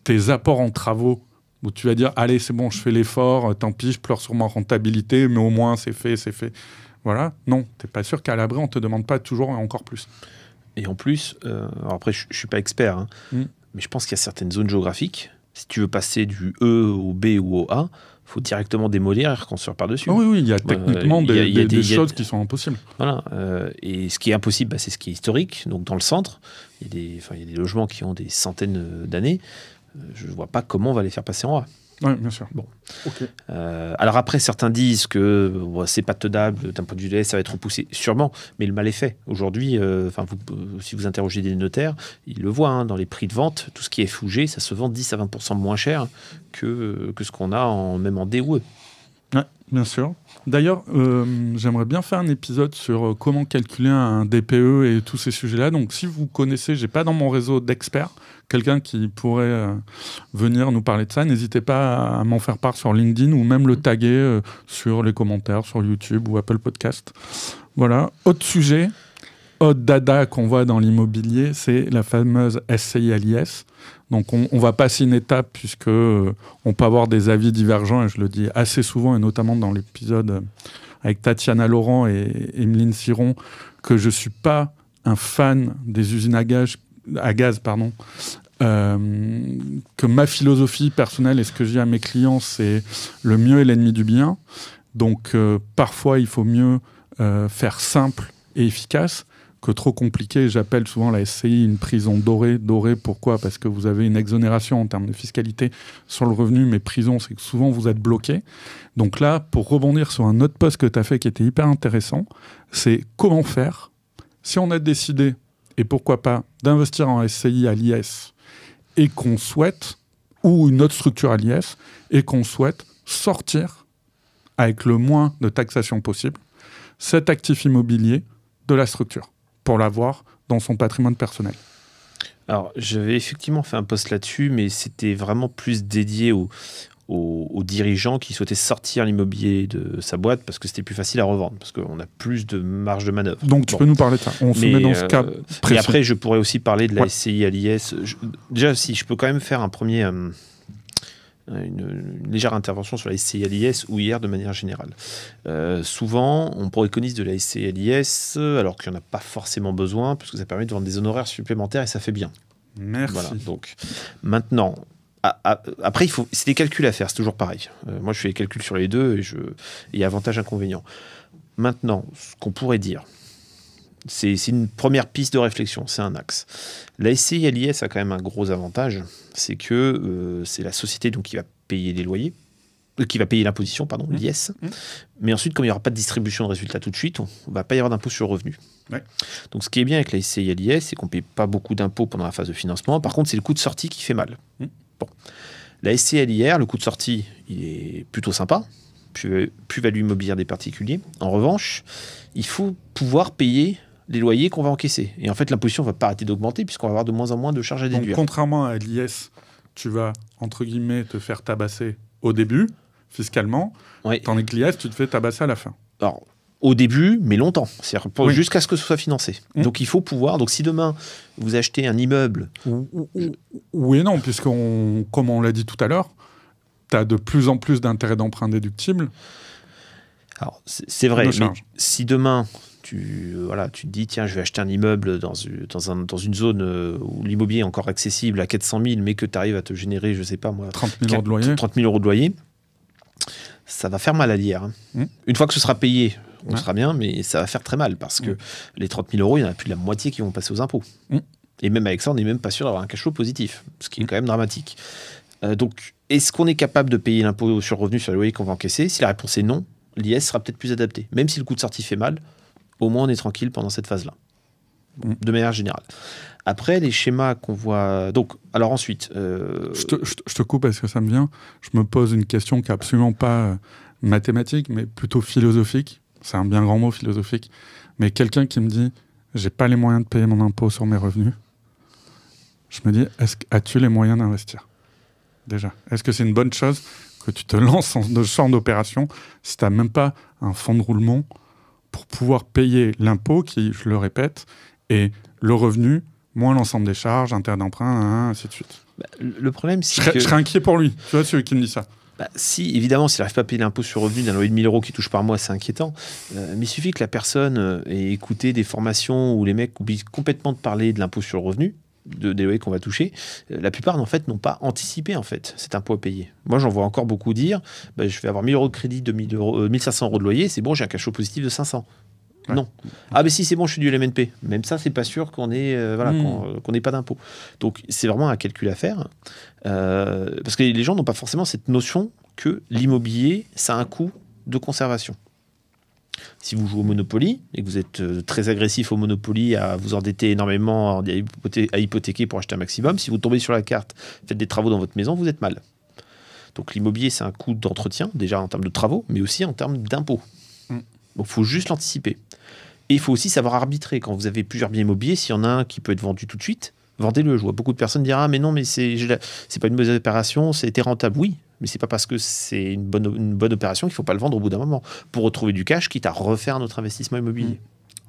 tes apports en travaux, où tu vas dire, allez, c'est bon, je fais l'effort, tant pis, je pleure sur ma rentabilité, mais au moins, c'est fait. Voilà. Non, t'es pas sûr qu'à l'abri, on te demande pas toujours et encore plus. Et en plus, alors après, je suis pas expert, hein, mais je pense qu'il y a certaines zones géographiques, si tu veux passer du E au B ou au A, il faut directement démolir et reconstruire par-dessus. Oh oui, il y a techniquement des choses qui sont impossibles. Voilà. Et ce qui est impossible, c'est ce qui est historique. Donc dans le centre, il y a des logements qui ont des centaines d'années. Je ne vois pas comment on va les faire passer en A. Oui, bien sûr. Bon. Okay. Alors après, certains disent que c'est pas tenable d'un point de vue de ça va être repoussé. Sûrement, mais le mal est fait. Aujourd'hui, si vous interrogez des notaires, ils le voient dans les prix de vente. Tout ce qui est FOUG, ça se vend 10 à 20% moins cher que ce qu'on a même en D ou E. Ouais, bien sûr. D'ailleurs, j'aimerais bien faire un épisode sur comment calculer un DPE et tous ces sujets-là. Donc, si vous connaissez, j'ai pas dans mon réseau d'experts, quelqu'un qui pourrait venir nous parler de ça, n'hésitez pas à m'en faire part sur LinkedIn ou même le taguer sur les commentaires sur YouTube ou Apple Podcast. Voilà. Autre sujet, autre dada qu'on voit dans l'immobilier, c'est la fameuse SCI à l'IS. Donc on va passer une étape puisque on peut avoir des avis divergents, et je le dis assez souvent, et notamment dans l'épisode avec Tatiana Laurent et Emeline Siron, que je ne suis pas un fan des usines à gaz, que ma philosophie personnelle et ce que je dis à mes clients, c'est le mieux est l'ennemi du bien. Donc parfois il faut mieux faire simple et efficace que trop compliqué. J'appelle souvent la SCI une prison dorée. Dorée, pourquoi ? Parce que vous avez une exonération en termes de fiscalité sur le revenu, mais prison, c'est que souvent vous êtes bloqué. Donc là, pour rebondir sur un autre post que tu as fait qui était hyper intéressant, c'est comment faire si on a décidé, et pourquoi pas, d'investir en SCI à l'IS et qu'on souhaite, ou une autre structure à l'IS, et qu'on souhaite sortir avec le moins de taxation possible cet actif immobilier de la structure, pour l'avoir dans son patrimoine personnel. Alors, j'avais effectivement fait un post là-dessus, mais c'était vraiment plus dédié aux dirigeants qui souhaitaient sortir l'immobilier de sa boîte parce que c'était plus facile à revendre, parce qu'on a plus de marge de manœuvre. Donc, tu peux nous parler de ça. On se met dans ce cas précis. Et après, je pourrais aussi parler de la SCI à l'IS. Déjà, si je peux quand même faire une légère intervention sur la SCI à l'IS ou IR de manière générale. Souvent, on préconise de la SCI à l'IS alors qu'il n'y en a pas forcément besoin, parce que ça permet de vendre des honoraires supplémentaires et ça fait bien. Merci. Voilà, donc, maintenant, après, c'est des calculs à faire, c'est toujours pareil. Moi, je fais les calculs sur les deux et il y a avantage, inconvénient. Maintenant, ce qu'on pourrait dire, c'est une première piste de réflexion, c'est un axe. La SCI à l'IS a quand même un gros avantage, c'est que c'est la société donc, qui va payer les loyers, qui va payer l'imposition, pardon, l'IS. Mais ensuite, comme il n'y aura pas de distribution de résultats tout de suite, on ne va pas y avoir d'impôt sur le revenu. Ouais. Donc, ce qui est bien avec la SCI à l'IS, c'est qu'on ne paye pas beaucoup d'impôts pendant la phase de financement. Par contre, c'est le coût de sortie qui fait mal. Bon. La SCI à l'IR, le coût de sortie, il est plutôt sympa. Plus-value immobilière des particuliers. En revanche, il faut pouvoir payer les loyers qu'on va encaisser. Et en fait, l'imposition ne va pas arrêter d'augmenter puisqu'on va avoir de moins en moins de charges à déduire. Donc, contrairement à l'IS, tu vas, entre guillemets, te faire tabasser au début, fiscalement, Oui. tandis que l'IS, tu te fais tabasser à la fin. Alors, au début, mais longtemps. C'est-à-dire Oui. jusqu'à ce que ce soit financé. Donc, il faut pouvoir... Donc, si demain, vous achetez un immeuble... Oui et non, comme on l'a dit tout à l'heure, tu as de plus en plus d'intérêts d'emprunt déductibles. Alors, c'est vrai, de mais charge. si demain, tu te dis, tiens, je vais acheter un immeuble dans une zone où l'immobilier est encore accessible à 400 000, mais que tu arrives à te générer, je sais pas moi... 30 000 euros de loyer. 30 000 euros de loyer, ça va faire mal à l'IR. Hein. Une fois que ce sera payé, on sera bien, mais ça va faire très mal, parce que les 30 000 euros, il y en a plus de la moitié qui vont passer aux impôts. Et même avec ça, on n'est même pas sûr d'avoir un cash flow positif, ce qui est quand même dramatique. Donc, est-ce qu'on est capable de payer l'impôt sur le revenu sur les loyers qu'on va encaisser? Si la réponse est non, l'IS sera peut-être plus adapté. Même si le coût de sortie fait mal, au moins on est tranquille pendant cette phase-là, de manière générale. Après, les schémas qu'on voit... Donc, alors ensuite... Je te coupe parce que ça me vient. Je me pose une question qui n'est absolument pas mathématique, mais plutôt philosophique. C'est un bien grand mot, philosophique. Mais quelqu'un qui me dit « j'ai pas les moyens de payer mon impôt sur mes revenus », je me dis « as-tu les moyens d'investir ?» Déjà, est-ce que c'est une bonne chose que tu te lances dans ce genre d'opération si tu n'as même pas un fonds de roulement pour pouvoir payer l'impôt qui, je le répète, est le revenu moins l'ensemble des charges, intérêts d'emprunt, ainsi de suite. Le problème, c'est je serais inquiet pour lui, tu vois, celui qui me dit ça. Si, évidemment, s'il n'arrive pas à payer l'impôt sur revenu d'un loyer de 1 000 euros qu'il touche par mois, c'est inquiétant. Mais il suffit que la personne ait écouté des formations où les mecs oublient complètement de parler de l'impôt sur le revenu, des loyers qu'on va toucher. La plupart, en fait, n'ont pas anticipé cet impôt à payer. Moi, j'en vois encore beaucoup dire, je vais avoir 1 000 euros de crédit, 1 500 euros de loyer, c'est bon, j'ai un cash flow positif de 500. Ouais. Non. Ah, mais si, c'est bon, je suis du LMNP. Même ça, c'est pas sûr qu'on n'ait pas d'impôt. Donc, c'est vraiment un calcul à faire. Parce que les gens n'ont pas forcément cette notion que l'immobilier, ça a un coût de conservation. Si vous jouez au Monopoly et que vous êtes très agressif au Monopoly, à vous endetter énormément, à hypothéquer pour acheter un maximum, si vous tombez sur la carte, faites des travaux dans votre maison, vous êtes mal. Donc, l'immobilier, c'est un coût d'entretien, déjà en termes de travaux, mais aussi en termes d'impôts. Donc, il faut juste l'anticiper. Et il faut aussi savoir arbitrer. Quand vous avez plusieurs biens immobiliers, s'il y en a un qui peut être vendu tout de suite, vendez-le. Je vois beaucoup de personnes dire « Ah, mais non, mais c'est pas une mauvaise opération, c'était rentable. » Oui, mais c'est pas parce que c'est une bonne opération qu'il ne faut pas le vendre au bout d'un moment pour retrouver du cash, quitte à refaire notre investissement immobilier.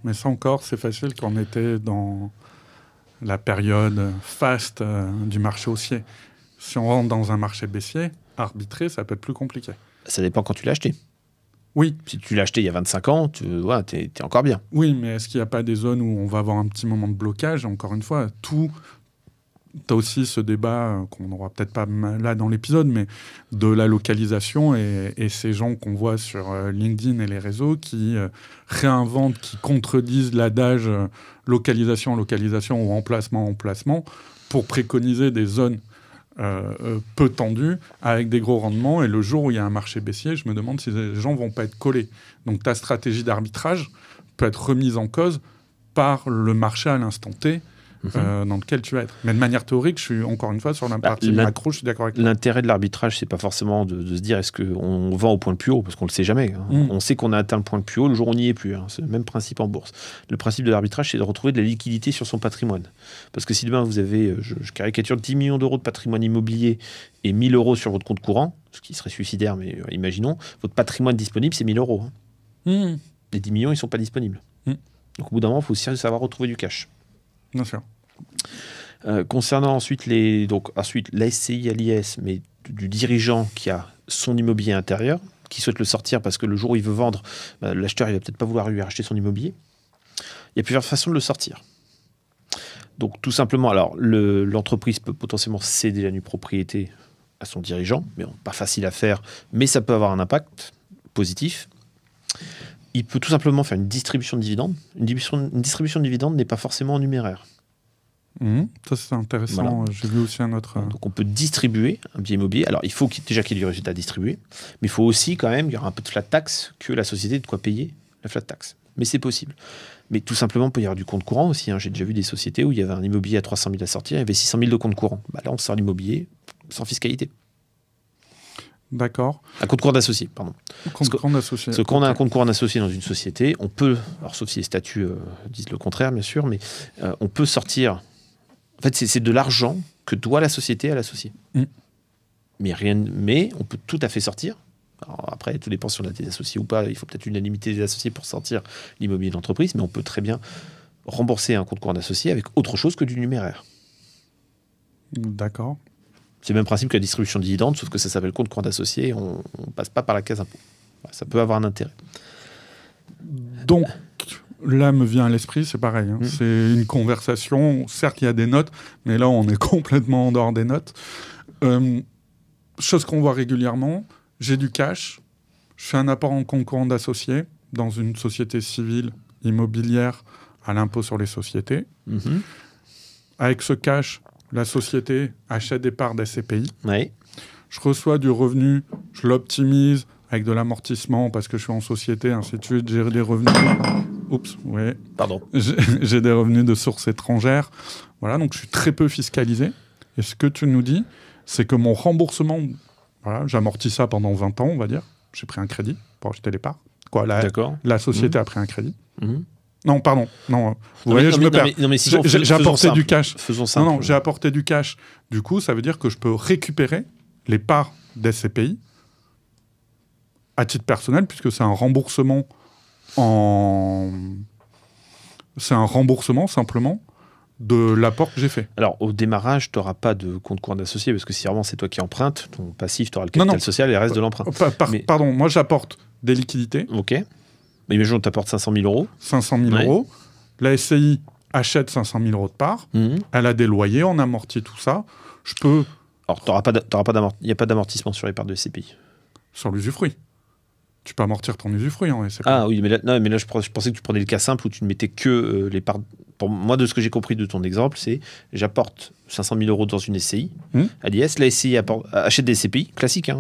Mais ça encore, c'est facile quand on était dans la période faste du marché haussier. Si on rentre dans un marché baissier, arbitrer, ça peut être plus compliqué. Ça dépend quand tu l'as acheté. Oui. Si tu l'as acheté il y a 25 ans, t'es encore bien. Oui, mais est-ce qu'il n'y a pas des zones où on va avoir un petit moment de blocage? Encore une fois, tu as aussi ce débat, qu'on n'aura peut-être pas là dans l'épisode, mais de la localisation et ces gens qu'on voit sur LinkedIn et les réseaux qui réinventent, qui contredisent l'adage localisation ou emplacement pour préconiser des zones peu tendu, avec des gros rendements, et le jour où il y a un marché baissier, je me demande si les gens vont pas être collés. Donc ta stratégie d'arbitrage peut être remise en cause par le marché à l'instant T dans lequel tu vas être. Mais de manière théorique, je suis encore une fois sur la partie macro, je suis d'accord avec toi. L'intérêt de l'arbitrage, c'est pas forcément de se dire est-ce qu'on vend au point le plus haut, parce qu'on le sait jamais. On sait qu'on a atteint le point le plus haut, le jour où on n'y est plus. C'est le même principe en bourse. Le principe de l'arbitrage, c'est de retrouver de la liquidité sur son patrimoine. Parce que si demain vous avez, je caricature, 10 millions d'euros de patrimoine immobilier et 1 000 euros sur votre compte courant, ce qui serait suicidaire, mais imaginons, votre patrimoine disponible, c'est 1 000 euros. Les 10 millions, ils sont pas disponibles. Donc au bout d'un moment, il faut aussi savoir retrouver du cash. Bien sûr. Concernant ensuite la SCI à l'IS, mais du dirigeant qui a son immobilier intérieur, qui souhaite le sortir parce que le jour où il veut vendre, l'acheteur il va peut-être pas vouloir lui racheter son immobilier. Il y a plusieurs façons de le sortir. Donc tout simplement, alors l'entreprise peut potentiellement céder la nue propriété à son dirigeant, mais pas facile à faire, mais ça peut avoir un impact positif. Il peut tout simplement faire une distribution de dividendes. Une distribution de dividendes n'est pas forcément en numéraire. Ça, c'est intéressant. Voilà. J'ai vu aussi un autre... Donc, on peut distribuer un bien immobilier. Alors, il faut déjà qu'il y ait du résultat à distribuer, mais il faut aussi quand même qu'il y aura un peu de flat tax, que la société ait de quoi payer la flat tax. Mais c'est possible. Mais tout simplement, il peut y avoir du compte courant aussi. J'ai déjà vu des sociétés où il y avait un immobilier à 300 000 à sortir, il y avait 600 000 de compte courant. Là, on sort l'immobilier sans fiscalité. D'accord. Un compte courant d'associé, pardon. Compte courant d'associé. Parce qu'on a un compte courant d'associé dans une société, on peut, alors sauf si les statuts disent le contraire, bien sûr, mais on peut sortir... En fait, c'est de l'argent que doit la société à l'associé. Mais on peut tout à fait sortir. Alors après, tout dépend si on a des associés ou pas. Il faut peut-être une unanimité des associés pour sortir l'immobilier d'entreprise, mais on peut très bien rembourser un compte courant d'associé avec autre chose que du numéraire. D'accord. C'est le même principe que la distribution de dividendes, sauf que ça s'appelle compte courant d'associé et on ne passe pas par la case impôt. Ça peut avoir un intérêt. Donc, là me vient à l'esprit, c'est pareil. C'est une conversation. Certes, il y a des notes, mais là, on est complètement en dehors des notes. Chose qu'on voit régulièrement, j'ai du cash, je fais un apport en compte courant d'associé dans une société civile immobilière à l'impôt sur les sociétés. Avec ce cash, la société achète des parts d'SCPI. Ouais. Je reçois du revenu, je l'optimise avec de l'amortissement parce que je suis en société, ainsi de suite. J'ai des revenus. Oups, ouais. Pardon. J'ai des revenus de sources étrangères. Voilà, donc je suis très peu fiscalisé. Et ce que tu nous dis, c'est que mon remboursement, voilà, j'amortis ça pendant 20 ans, on va dire. J'ai pris un crédit pour acheter les parts. La société a pris un crédit. Non, pardon. Non, vous voyez, je me perds. J'ai apporté du cash. Faisons simple. Non, j'ai apporté du cash. Du coup, ça veut dire que je peux récupérer les parts d'SCPI à titre personnel, puisque c'est un remboursement C'est un remboursement, simplement, de l'apport que j'ai fait. Alors, au démarrage, tu n'auras pas de compte courant d'associé, parce que si vraiment c'est toi qui empruntes, ton passif, tu auras le capital social et le reste de l'emprunt. Pardon, moi j'apporte des liquidités. Ok. Mais imaginons que tu apportes 500 000 euros. 500 000 euros. La SCI achète 500 000 euros de parts. Elle a des loyers, on amortit tout ça. Je peux... Alors, il n'y a pas d'amortissement sur les parts de SCPI. Sur l'usufruit. Tu peux amortir ton usufruit en SCPI. Ah oui, mais là je pensais que tu prenais le cas simple où tu ne mettais que les parts... Pour moi, de ce que j'ai compris de ton exemple, c'est j'apporte 500 000 euros dans une SCI. À l'IS, la SCI achète des SCPI, classique,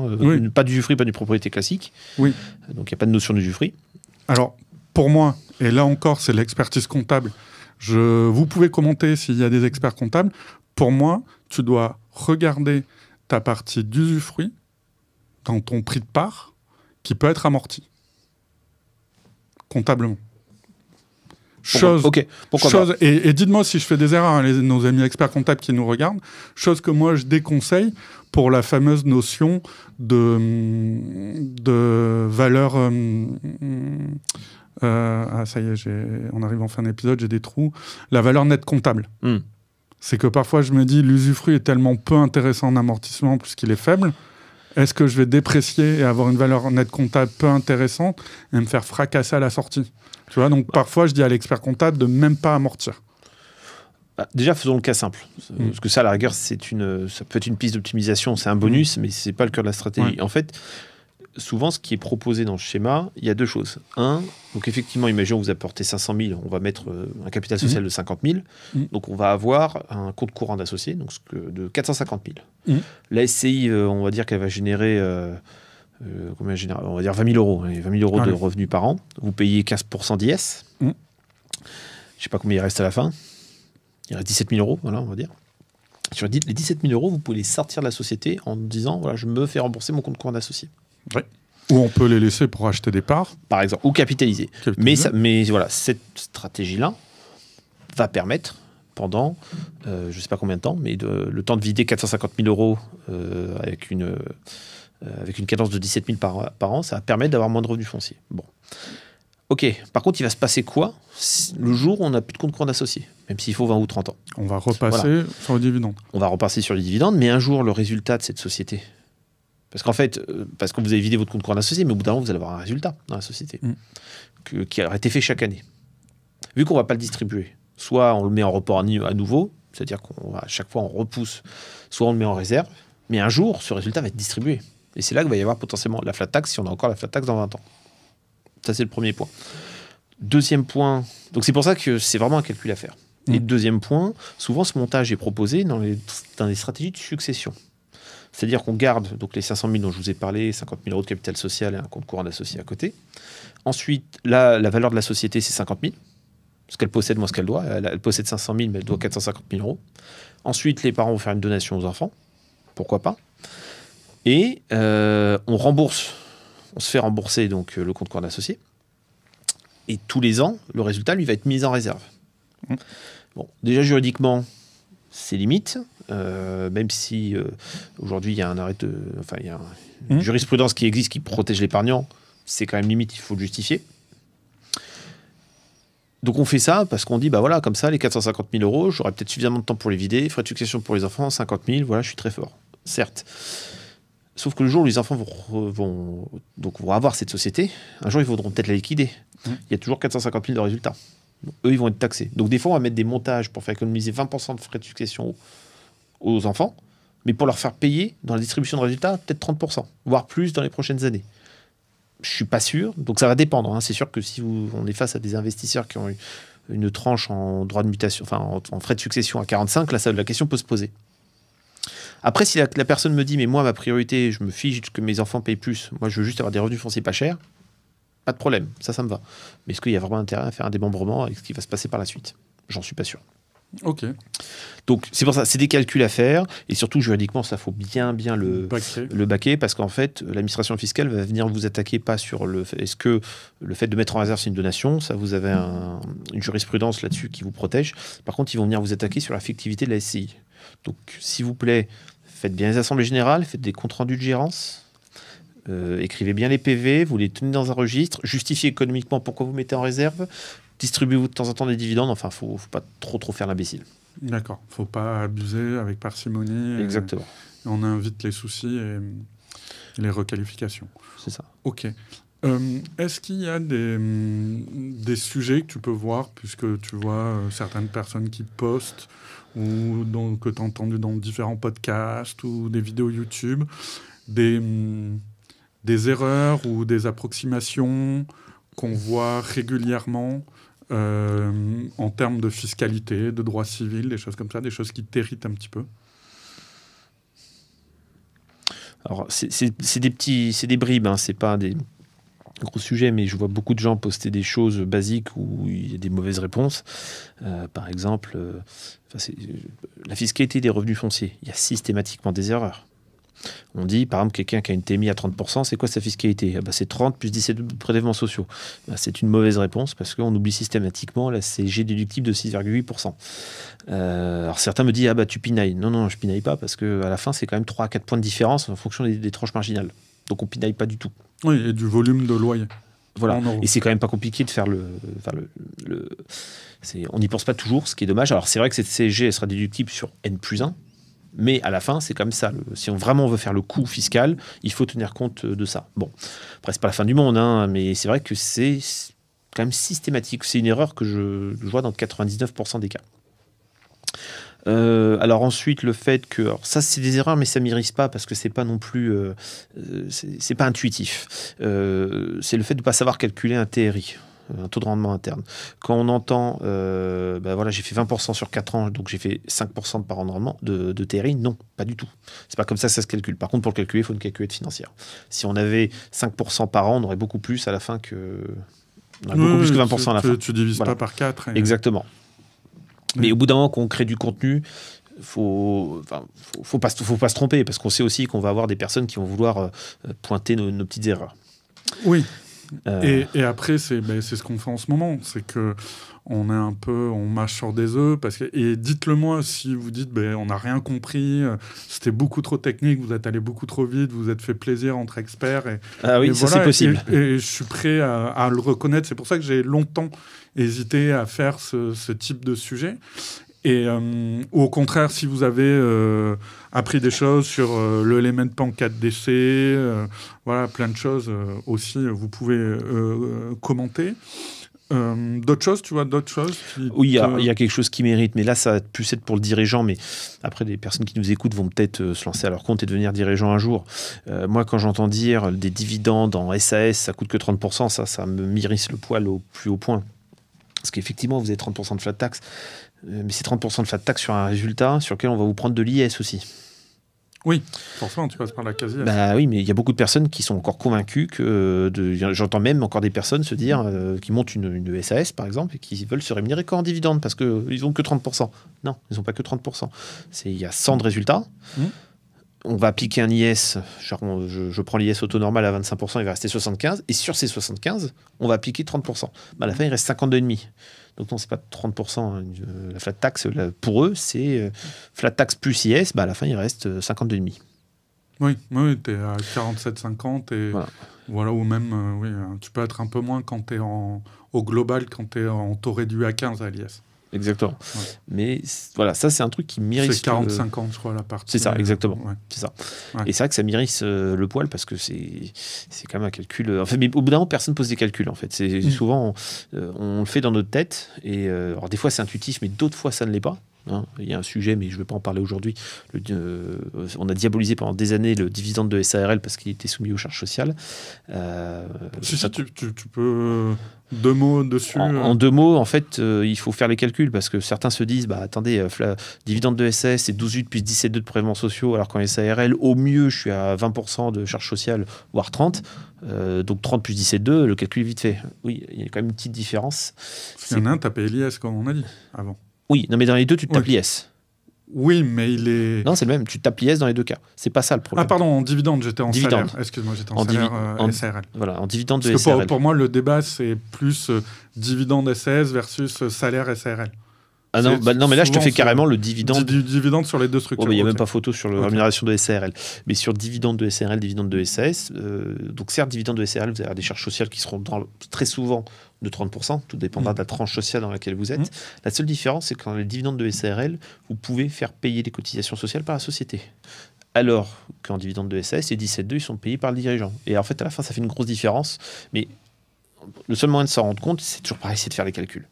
pas d'usufruit, pas de propriété classique. Oui. Donc, il n'y a pas de notion d'usufruit. Alors, pour moi, et là encore, c'est l'expertise comptable. Vous pouvez commenter s'il y a des experts comptables. Pour moi, tu dois regarder ta partie d'usufruit dans ton prix de part qui peut être amorti comptablement. Et dites-moi si je fais des erreurs, nos amis experts comptables qui nous regardent. Chose que moi, je déconseille pour la fameuse notion de valeur... ça y est, on arrive en fin d'épisode, j'ai des trous. La valeur nette comptable. C'est que parfois, je me dis, l'usufruit est tellement peu intéressant en amortissement puisqu'il est faible. Est-ce que je vais déprécier et avoir une valeur nette comptable peu intéressante et me faire fracasser à la sortie? Tu vois, donc parfois, je dis à l'expert comptable de même pas amortir. Déjà, faisons le cas simple. Parce que ça, à la rigueur, ça peut être une piste d'optimisation, c'est un bonus, mais c'est pas le cœur de la stratégie. Ouais. En fait, souvent, ce qui est proposé dans le schéma, il y a deux choses. Donc effectivement, imaginons que vous apportez 500 000, on va mettre un capital social de 50 000. Donc on va avoir un compte courant d'associé de 450 000. La SCI, on va dire qu'elle va générer... on va dire 20 000 euros, 20 000 euros de revenus par an. Vous payez 15% d'IS. Je ne sais pas combien il reste à la fin. Il reste 17 000 euros, voilà, on va dire. Sur les 17 000 euros, vous pouvez les sortir de la société en disant, voilà, je me fais rembourser mon compte courant d'associé. Ouais. Ou on peut les laisser pour acheter des parts. Par exemple, ou capitaliser. Mais voilà, cette stratégie-là va permettre, pendant, je ne sais pas combien de temps, mais le temps de vider 450 000 euros avec une cadence de 17 000 par an, ça va permettre d'avoir moins de revenus fonciers. Bon. Ok, par contre, il va se passer quoi le jour où on n'a plus de compte courant d'associé, même s'il faut 20 ou 30 ans? On va repasser sur les dividendes. On va repasser sur les dividendes, mais un jour, le résultat de cette société... Parce qu'en fait, parce que vous avez vidé votre compte courant d'associé, mais au bout d'un moment, vous allez avoir un résultat dans la société qui aurait été fait chaque année. Vu qu'on ne va pas le distribuer, soit on le met en report à nouveau, c'est-à-dire à chaque fois on repousse, soit on le met en réserve, mais un jour, ce résultat va être distribué. Et c'est là qu'il va y avoir potentiellement la flat tax, si on a encore la flat tax dans 20 ans. Ça, c'est le premier point. Deuxième point, donc c'est pour ça que c'est vraiment un calcul à faire. Et deuxième point, souvent ce montage est proposé dans les stratégies de succession. C'est-à-dire qu'on garde donc les 500 000 dont je vous ai parlé, 50 000 euros de capital social et un compte courant d'associé à côté. Ensuite, la valeur de la société, c'est 50 000. Ce qu'elle possède, moins ce qu'elle doit. Elle possède 500 000, mais elle doit 450 000 euros. Ensuite, les parents vont faire une donation aux enfants. Pourquoi pas? Et on se fait rembourser donc, le compte courant d'associé. Et tous les ans, le résultat, lui, va être mis en réserve. Bon, déjà, juridiquement, c'est limite. même si aujourd'hui il y a un arrêt il y a une jurisprudence qui existe qui protège l'épargnant, c'est quand même limite, il faut le justifier. Donc on fait ça parce qu'on dit, bah voilà, comme ça, les 450 000 euros, j'aurai peut-être suffisamment de temps pour les vider, frais de succession pour les enfants, 50 000, voilà, je suis très fort. Certes. Sauf que le jour où les enfants vont avoir cette société, un jour ils voudront peut-être la liquider. Il y a toujours 450 000 de résultats. Donc, eux, ils vont être taxés. Donc des fois, on va mettre des montages pour faire économiser 20% de frais de succession aux enfants, mais pour leur faire payer dans la distribution de résultats, peut-être 30%, voire plus dans les prochaines années. Je ne suis pas sûr, donc ça va dépendre. C'est sûr que si on est face à des investisseurs qui ont une tranche en droit de mutation, en frais de succession à 45, là, la question peut se poser. Après, si la personne me dit, mais moi, ma priorité, je me fiche que mes enfants payent plus, moi, je veux juste avoir des revenus fonciers pas chers, pas de problème, ça me va. Mais est-ce qu'il y a vraiment intérêt à faire un démembrement avec ce qui va se passer par la suite? J'en suis pas sûr. Ok. Donc, c'est pour ça, c'est des calculs à faire, et surtout, juridiquement, ça faut bien le baquer, parce qu'en fait, l'administration fiscale va venir vous attaquer pas sur est-ce que le fait de mettre en réserve, c'est une donation, ça, vous avez une jurisprudence là-dessus qui vous protège. Par contre, ils vont venir vous attaquer sur la fictivité de la SCI. Donc, s'il vous plaît, faites bien les assemblées générales, faites des comptes rendus de gérance, écrivez bien les PV, vous les tenez dans un registre, justifiez économiquement pourquoi vous mettez en réserve, distribuez-vous de temps en temps des dividendes, enfin, faut pas trop faire l'imbécile. D'accord, faut pas abuser avec parcimonie. Exactement. On invite les soucis et les requalifications. C'est ça. Ok. Est-ce qu'il y a des sujets que tu peux voir, puisque tu vois certaines personnes qui postent ou que tu as entendu dans différents podcasts ou des vidéos YouTube, des erreurs ou des approximations qu'on voit régulièrement en termes de fiscalité, de droit civil, des choses comme ça, des choses qui t'irritent un petit peu? Alors, c'est des bribes, c'est pas des gros sujets, mais je vois beaucoup de gens poster des choses basiques où il y a des mauvaises réponses. Par exemple, la fiscalité des revenus fonciers. Il y a systématiquement des erreurs. On dit, par exemple, quelqu'un qui a une TMI à 30%, c'est quoi sa fiscalité? C'est 30 plus 17 prélèvements sociaux. C'est une mauvaise réponse parce qu'on oublie systématiquement la CSG déductible de 6,8%. Alors certains me disent, tu pinailles. Non, je pinaille pas parce qu'à la fin, c'est quand même 3 à 4 points de différence en fonction des tranches marginales. Donc on pinaille pas du tout. Oui, et du volume de loyer. Voilà. Et c'est quand même pas compliqué de faire on n'y pense pas toujours, ce qui est dommage. Alors c'est vrai que cette CSG, elle sera déductible sur N+1. Mais à la fin, c'est comme ça. Si on vraiment veut faire le coût fiscal, il faut tenir compte de ça. Bon, après, c'est pas la fin du monde, mais c'est vrai que c'est quand même systématique. C'est une erreur que je vois dans 99% des cas. Alors ensuite, le fait que... Alors ça, c'est des erreurs, mais ça ne m'irrite pas parce que c'est pas non plus... c'est pas intuitif. C'est le fait de ne pas savoir calculer un TRI. Un taux de rendement interne. Quand on entend, j'ai fait 20% sur 4 ans, donc j'ai fait 5% de par an de rendement de TRI, non, pas du tout. C'est pas comme ça que ça se calcule. Par contre, pour le calculer, il faut une calculette financière. Si on avait 5% par an, on aurait beaucoup plus à la fin que... On aurait beaucoup plus que 20% à la fin. Tu divises pas par 4. Exactement. Mais au bout d'un moment, quand on crée du contenu, faut pas se tromper, parce qu'on sait aussi qu'on va avoir des personnes qui vont vouloir pointer nos petites erreurs. Oui. Et après, c'est ce qu'on fait en ce moment, c'est que on marche sur des œufs, et dites-le moi si vous dites on n'a rien compris, c'était beaucoup trop technique, vous êtes allé beaucoup trop vite, vous êtes fait plaisir entre experts. C'est possible. Et je suis prêt à le reconnaître, c'est pour ça que j'ai longtemps hésité à faire ce type de sujet. Ou au contraire, si vous avez appris des choses sur l'élément de pan 4DC, plein de choses aussi, vous pouvez commenter. D'autres choses, tu vois, Oui, il y a quelque chose qui mérite, mais là, ça va plus être pour le dirigeant. Mais après, les personnes qui nous écoutent vont peut-être se lancer à leur compte et devenir dirigeant un jour. Moi, quand j'entends dire des dividendes en SAS, ça coûte que 30%, ça me m'irrisse le poil au plus haut point. Parce qu'effectivement, vous avez 30% de flat tax. Mais c'est 30% de flat tax sur un résultat sur lequel on va vous prendre de l'IS aussi. Oui, forcément, tu passes par la casier. Oui, mais il y a beaucoup de personnes qui sont encore convaincues j'entends même encore des personnes se dire qui montent une SAS, par exemple, et qui veulent se rémunérer qu'en dividende parce qu'ils n'ont que 30%. Non, ils n'ont pas que 30%. Il y a 100 de résultats. on va appliquer un IS, genre je prends l'IS auto normal à 25%, il va rester 75%, et sur ces 75%, on va appliquer 30%. À la fin, il reste 52,5%. Donc non, c'est pas 30%, hein, la flat tax, pour eux, c'est flat tax plus IS, à la fin, il reste 52,5%. Oui, tu es à 47,50 et voilà, ou même, tu peux être un peu moins quand tu es au global, quand tu es en taux réduit à 15 à l'IS. Exactement. Ouais. Mais voilà, ça, c'est un truc qui mérite. C'est 40-50, je crois, la partie. C'est ça, exactement. Ouais. C'est ça. Ouais. Et c'est vrai que ça mérite le poil parce que c'est quand même un calcul. En fait, mais au bout d'un moment, personne ne pose des calculs. En fait, c'est souvent on le fait dans notre tête. Et alors des fois, c'est intuitif, mais d'autres fois, ça ne l'est pas. Hein. Il y a un sujet, mais je ne vais pas en parler aujourd'hui. On a diabolisé pendant des années le dividende de SARL parce qu'il était soumis aux charges sociales. Tu peux 2 mots dessus. En 2 mots, en fait, il faut faire les calculs parce que certains se disent, attendez, dividende de SS, c'est 12,8 plus 17,2 de prélèvements sociaux, alors qu'en SARL, au mieux, je suis à 20% de charges sociales, voire 30. Donc 30 plus 17,2, le calcul est vite fait. Oui, il y a quand même une petite différence. Il y en a un, tu as payé l'IS, comme on a dit avant. Oui, non, mais dans les deux, tu te tapes l'IS. Oui, mais il est... Non, c'est le même. Tu tapes l'IS dans les deux cas. C'est pas ça le problème. Ah, pardon, en dividende, j'étais en salaire. Excuse-moi, j'étais en salaire SARL. Voilà, en dividende de Parce SARL. Que pour moi, le débat, c'est plus dividende SAS versus salaire SARL. Ah non, non, mais là, je te fais carrément le dividende. Dividende sur les deux structures. Il n'y a même pas photo sur la rémunération de SARL. Mais sur dividende de SARL, dividende de SAS, donc certes, dividende de SARL, vous avez des charges sociales qui seront très souvent de 30%, tout dépendra de la tranche sociale dans laquelle vous êtes. La seule différence, c'est que dans les dividendes de SARL, vous pouvez faire payer les cotisations sociales par la société. Alors qu'en dividende de SAS, les 17,2, ils sont payés par le dirigeant. Et en fait, à la fin, ça fait une grosse différence. Mais le seul moyen de s'en rendre compte, c'est toujours pareil, c'est de faire les calculs.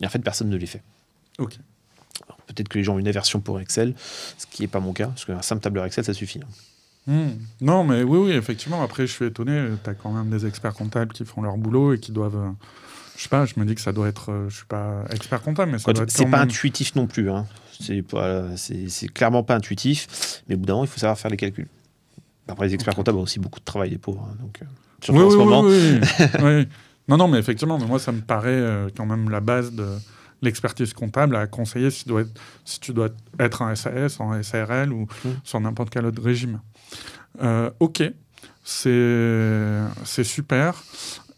Et en fait, personne ne les fait. Ok. Alors, peut-être que les gens ont une aversion pour Excel, ce qui n'est pas mon cas, parce qu'un simple tableur Excel, ça suffit. Non, mais oui, effectivement. Après, je suis étonné. Tu as quand même des experts comptables qui font leur boulot et qui doivent... je sais pas, je me dis que ça doit être... je suis pas expert comptable, mais ça doit être... C'est pas intuitif non plus. Hein. C'est clairement pas intuitif. Mais au bout d'un moment, il faut savoir faire les calculs. Après, les experts comptables ont aussi beaucoup de travail, les pauvres. Hein, donc, surtout en ce moment. Oui. Non, mais effectivement, moi, ça me paraît quand même la base de l'expertise comptable à conseiller si tu dois être en SAS, en SARL ou sur n'importe quel autre régime. Ok, c'est super.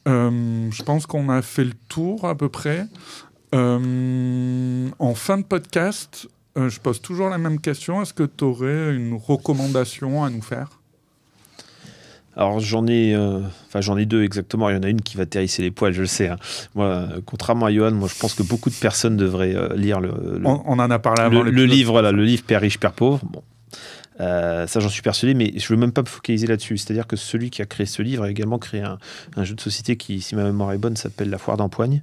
Je pense qu'on a fait le tour à peu près. En fin de podcast, je pose toujours la même question. Est-ce que tu aurais une recommandation à nous faire ? Alors j'en ai 2 exactement. Il y en a une qui va t'hérisser les poils, je le sais. Hein. Moi, contrairement à Johan, moi je pense que beaucoup de personnes devraient lire on en a parlé avant le livre, voilà, le livre Père riche, Père pauvre. Bon. Ça j'en suis persuadé, mais je ne veux même pas me focaliser là-dessus. C'est-à-dire que celui qui a créé ce livre a également créé un jeu de société qui, si ma mémoire est bonne, s'appelle La Foire d'Empoigne.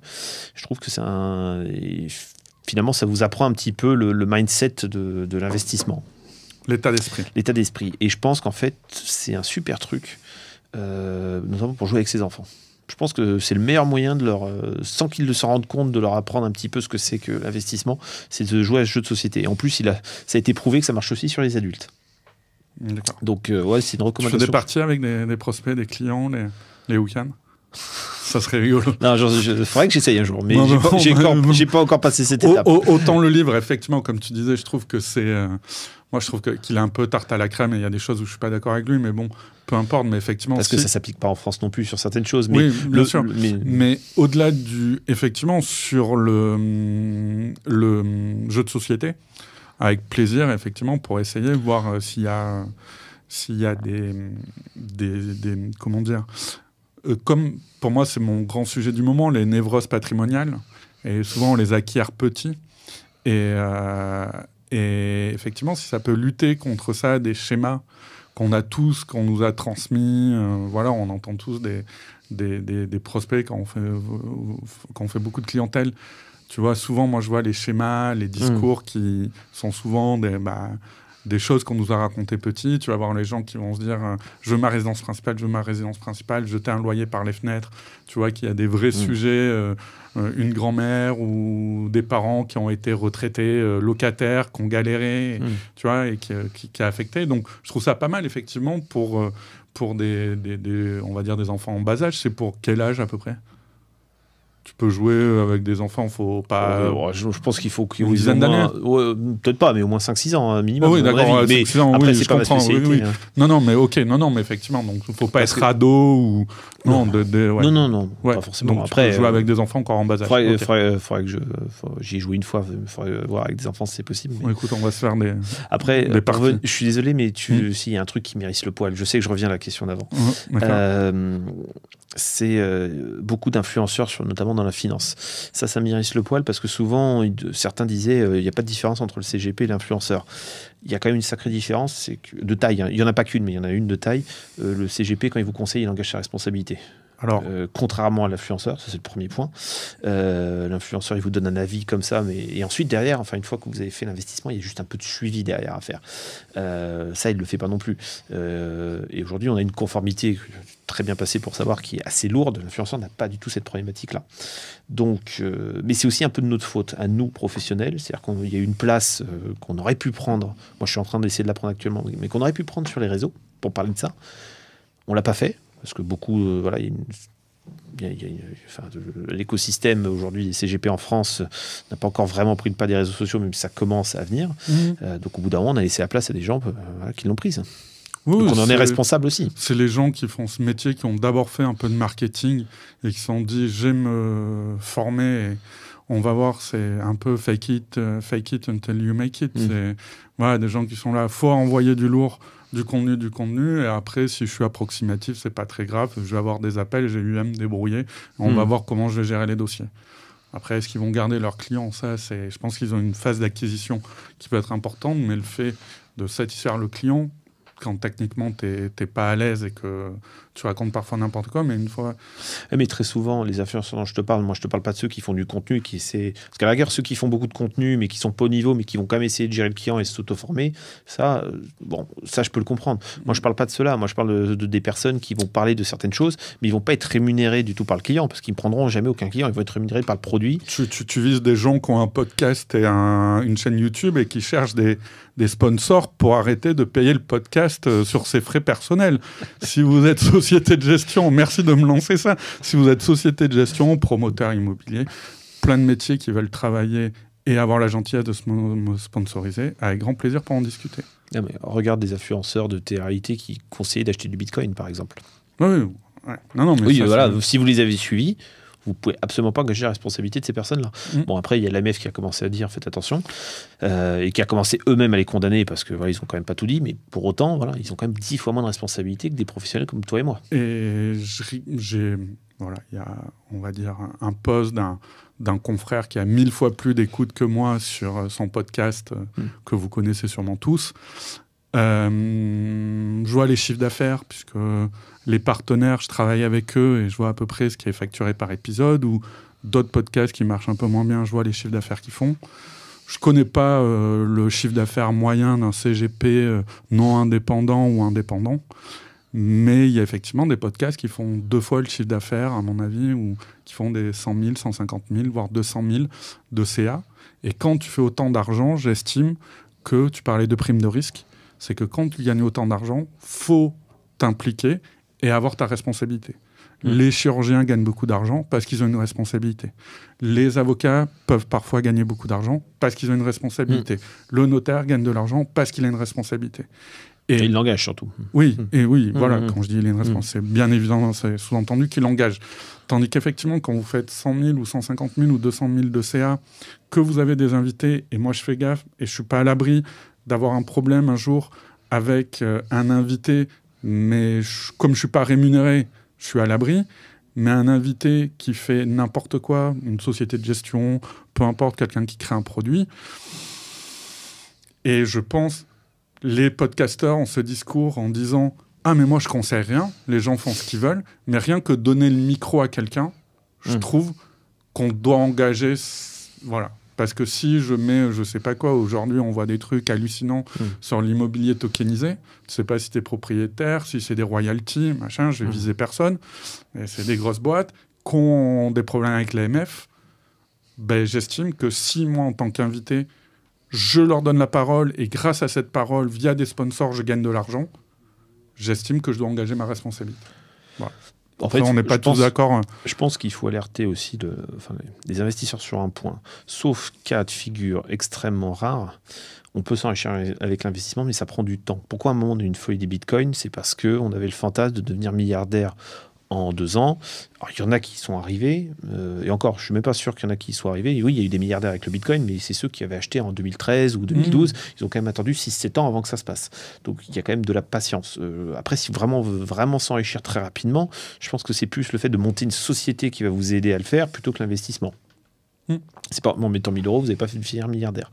Je trouve que finalement ça vous apprend un petit peu le mindset de l'investissement. L'état d'esprit. L'état d'esprit. Et je pense qu'en fait, c'est un super truc, notamment pour jouer avec ses enfants. Je pense que c'est le meilleur moyen de leur, sans qu'ils ne s'en rendent compte, de leur apprendre un petit peu ce que c'est que l'investissement, c'est de jouer à ce jeu de société. Et en plus, ça a été prouvé que ça marche aussi sur les adultes. D'accord. Donc, c'est une recommandation. Tu fais des parties avec des prospects, des clients, les Houcan ? Ça serait rigolo. Non, il faudrait que j'essaye un jour, mais j'ai pas encore passé cette étape. Autant le livre, effectivement, comme tu disais, je trouve que c'est... moi, je trouve qu'il est un peu tarte à la crème et il y a des choses où je suis pas d'accord avec lui, mais bon, peu importe, mais effectivement... Parce que ça s'applique pas en France non plus sur certaines choses. Mais oui, bien sûr. Mais au-delà effectivement, sur le jeu de société, avec plaisir, effectivement, pour essayer, voir s'il y a des comment dire... comme pour moi, c'est mon grand sujet du moment, les névroses patrimoniales. Et souvent, on les acquiert petits. Et effectivement, si ça peut lutter contre ça, des schémas qu'on a tous, qu'on nous a transmis, voilà, on entend tous des prospects quand on fait beaucoup de clientèle. Tu vois, souvent, moi, je vois les schémas, les discours qui sont souvent des choses qu'on nous a racontées petits. Tu vas voir les gens qui vont se dire je veux ma résidence principale, jeter un loyer par les fenêtres. Tu vois qu'il y a des vrais sujets, une grand-mère ou des parents qui ont été retraités, locataires, qui ont galéré, tu vois, et qui a affecté. Donc, je trouve ça pas mal, effectivement, pour on va dire des enfants en bas âge. C'est pour quel âge, à peu près ? Tu peux jouer avec des enfants, faut pas... je pense qu'il faut qu'ils une dizaine d'années. Peut-être pas, mais au moins 5-6 ans minimum. Oui, d'accord. Mais après, c'est pas ma spécialité. Oui. Non, mais effectivement, donc il faut pas être ado ou... Non, pas forcément. Donc, après, tu peux jouer avec des enfants encore en bas âge. Faudrait que j'y ai joué une fois. Il faudrait voir avec des enfants si c'est possible. Mais... Écoute, on va se faire des... Après, je suis désolé, mais s'il y a un truc qui m'érisse le poil, je sais que je reviens à la question d'avant. C'est beaucoup d'influenceurs, notamment dans la finance. Ça m'irrisse le poil parce que souvent, certains disaient il n'y a pas de différence entre le CGP et l'influenceur. Il y a quand même une sacrée différence de taille. Hein. Il n'y en a pas qu'une, mais il y en a une de taille. Le CGP, quand il vous conseille, il engage sa responsabilité. Alors, contrairement à l'influenceur, ça c'est le premier point. L'influenceur, il vous donne un avis comme ça, et ensuite derrière, une fois que vous avez fait l'investissement, il y a juste un peu de suivi derrière à faire. Ça, il ne le fait pas non plus. Et aujourd'hui, on a une conformité très bien passée pour savoir qui est assez lourde. L'influenceur n'a pas du tout cette problématique-là. Donc, mais c'est aussi un peu de notre faute, à nous professionnels. C'est-à-dire qu'il y a une place qu'on aurait pu prendre. Moi, je suis en train d'essayer de la prendre actuellement, mais qu'on aurait pu prendre sur les réseaux pour parler de ça. On l'a pas fait. Parce que beaucoup, l'écosystème aujourd'hui des CGP en France n'a pas encore vraiment pris le pas des réseaux sociaux, même si ça commence à venir. Donc au bout d'un moment, on a laissé la place à des gens qui l'ont prise. Oui, donc on en est responsable aussi. C'est les gens qui font ce métier, qui ont d'abord fait un peu de marketing et qui se sont dit, je vais me former et on va voir, c'est un peu fake it until you make it. C'est des gens qui sont là, faut envoyer du lourd, du contenu, et après, si je suis approximatif, c'est pas très grave, je vais avoir des appels, j'ai eu à me débrouiller, on va voir comment je vais gérer les dossiers. Après, est-ce qu'ils vont garder leurs clients? Je pense qu'ils ont une phase d'acquisition qui peut être importante, mais le fait de satisfaire le client, quand techniquement t'es pas à l'aise et que tu racontes parfois n'importe quoi, mais une fois... Mais très souvent, les influenceurs dont je te parle, moi je te parle pas de ceux qui font du contenu, parce qu'à la guerre, ceux qui font beaucoup de contenu, mais qui sont pas au niveau, mais qui vont quand même essayer de gérer le client et s'auto-former, ça je peux le comprendre. Moi je parle pas de cela, moi je parle des personnes qui vont parler de certaines choses, mais ils vont pas être rémunérés du tout par le client, parce qu'ils ne prendront jamais aucun client, ils vont être rémunérés par le produit. Tu vises des gens qui ont un podcast et une chaîne YouTube et qui cherchent des sponsors pour arrêter de payer le podcast sur ses frais personnels. Si vous êtes société de gestion, merci de me lancer ça. Si vous êtes société de gestion, promoteur immobilier, plein de métiers qui veulent travailler et avoir la gentillesse de se sponsoriser, avec grand plaisir pour en discuter. Non, mais regarde des influenceurs de télé-réalité qui conseillaient d'acheter du Bitcoin, par exemple. Oui. Non, mais si vous les avez suivis, vous pouvez absolument pas engager la responsabilité de ces personnes-là. Bon, après, il y a l'AMF qui a commencé à dire faites attention, et qui a commencé eux-mêmes à les condamner parce que ils ont quand même pas tout dit, mais pour autant, ils ont quand même 10 fois moins de responsabilité que des professionnels comme toi et moi. Et il y a, on va dire, un post d'un confrère qui a 1000 fois plus d'écoute que moi sur son podcast que vous connaissez sûrement tous. Je vois les chiffres d'affaires, puisque les partenaires, je travaille avec eux et je vois à peu près ce qui est facturé par épisode, ou d'autres podcasts qui marchent un peu moins bien, je vois les chiffres d'affaires qu'ils font. Je connais pas le chiffre d'affaires moyen d'un CGP non indépendant ou indépendant, mais il y a effectivement des podcasts qui font 2 fois le chiffre d'affaires, à mon avis, ou qui font des 100 000, 150 000, voire 200 000 de CA. Et quand tu fais autant d'argent, j'estime que, tu parlais de prime de risque, c'est que quand tu gagnes autant d'argent, faut t'impliquer et avoir ta responsabilité. Les chirurgiens gagnent beaucoup d'argent parce qu'ils ont une responsabilité. Les avocats peuvent parfois gagner beaucoup d'argent parce qu'ils ont une responsabilité. Le notaire gagne de l'argent parce qu'il a une responsabilité. Et il l'engage surtout. Oui, voilà, quand je dis il a une responsabilité, c'est bien évidemment, c'est sous-entendu qu'il l'engage. Tandis qu'effectivement, quand vous faites 100 000 ou 150 000 ou 200 000 de CA, que vous avez des invités, et moi je fais gaffe, et je suis pas à l'abri d'avoir un problème un jour avec un invité, mais comme je suis pas rémunéré, je suis à l'abri, mais un invité qui fait n'importe quoi, une société de gestion, peu importe, quelqu'un qui crée un produit, et je pense, les podcasteurs ont ce discours en disant « Ah, mais moi, je conseille rien, les gens font ce qu'ils veulent », mais rien que donner le micro à quelqu'un, je trouve qu'on doit engager... Voilà. Parce que si je mets, je sais pas quoi, aujourd'hui on voit des trucs hallucinants sur l'immobilier tokenisé, je sais pas si t'es propriétaire, si c'est des royalties, machin, je vais viser personne, mais c'est des grosses boîtes qui ont des problèmes avec l'AMF, j'estime que si moi en tant qu'invité, je leur donne la parole et grâce à cette parole, via des sponsors, je gagne de l'argent, j'estime que je dois engager ma responsabilité. Voilà. Après, on n'est pas tous d'accord. Je pense qu'il faut alerter aussi les investisseurs sur un point. Sauf cas de figure extrêmement rare, on peut s'enrichir avec l'investissement, mais ça prend du temps. Pourquoi à un moment d'une folie des bitcoins? C'est parce qu'on avait le fantasme de devenir milliardaire en 2 ans. Alors, il y en a qui sont arrivés, et encore, je ne suis même pas sûr qu'il y en a qui soient arrivés. Et oui, il y a eu des milliardaires avec le bitcoin, mais c'est ceux qui avaient acheté en 2013 ou 2012. Ils ont quand même attendu 6-7 ans avant que ça se passe. Donc, il y a quand même de la patience. Après, si vraiment on veut vraiment s'enrichir très rapidement, je pense que c'est plus le fait de monter une société qui va vous aider à le faire plutôt que l'investissement. C'est pas en mettant 1000 euros, vous n'avez pas fait devenir milliardaire.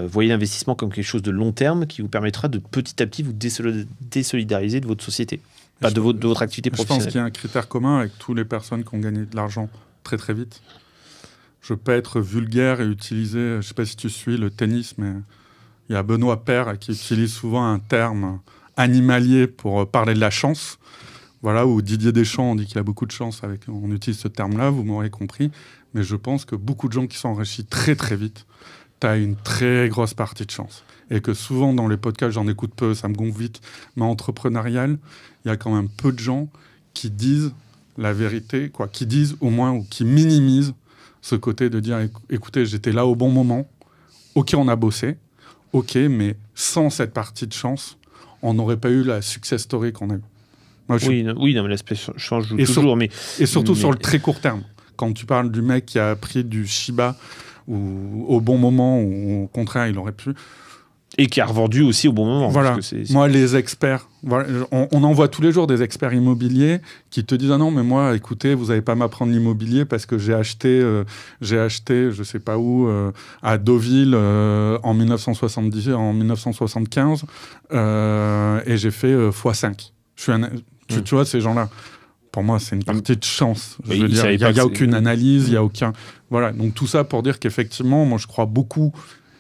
Voyez l'investissement comme quelque chose de long terme qui vous permettra de petit à petit vous désolidariser de votre société, de votre activité professionnelle. Je pense qu'il y a un critère commun avec toutes les personnes qui ont gagné de l'argent très très vite. Je peux être vulgaire et utiliser, je ne sais pas si tu suis le tennis, mais il y a Benoît Paire qui utilise souvent un terme animalier pour parler de la chance. Voilà, où Didier Deschamps, on dit qu'il a beaucoup de chance, on utilise ce terme-là, vous m'aurez compris. Mais je pense que beaucoup de gens qui sont enrichis très très vite, tu as une très grosse partie de chance. Et que souvent dans les podcasts, j'en écoute peu, ça me gonfle vite, mais entrepreneurial, il y a quand même peu de gens qui disent la vérité, qui disent au moins, ou qui minimisent ce côté de dire, écoutez, j'étais là au bon moment, ok, on a bossé, ok, mais sans cette partie de chance, on n'aurait pas eu la success story qu'on a eue. Moi, oui, non, mais l'aspect change toujours. Et surtout sur le très court terme. Quand tu parles du mec qui a pris du Shiba ou au bon moment, ou au contraire, il aurait pu. Et qui a revendu aussi au bon moment. Voilà. Parce que moi, les experts, voilà, on en voit tous les jours des experts immobiliers qui te disent « Ah non, mais moi, écoutez, vous n'allez pas m'apprendre l'immobilier parce que j'ai acheté, je ne sais pas où, à Deauville en 1975 et j'ai fait x5 ». Tu vois, ces gens-là. Pour moi, c'est une partie de chance. Je veux dire, il n'y a aucune analyse, il n'y a aucun... Voilà, donc tout ça pour dire qu'effectivement, moi, je crois beaucoup...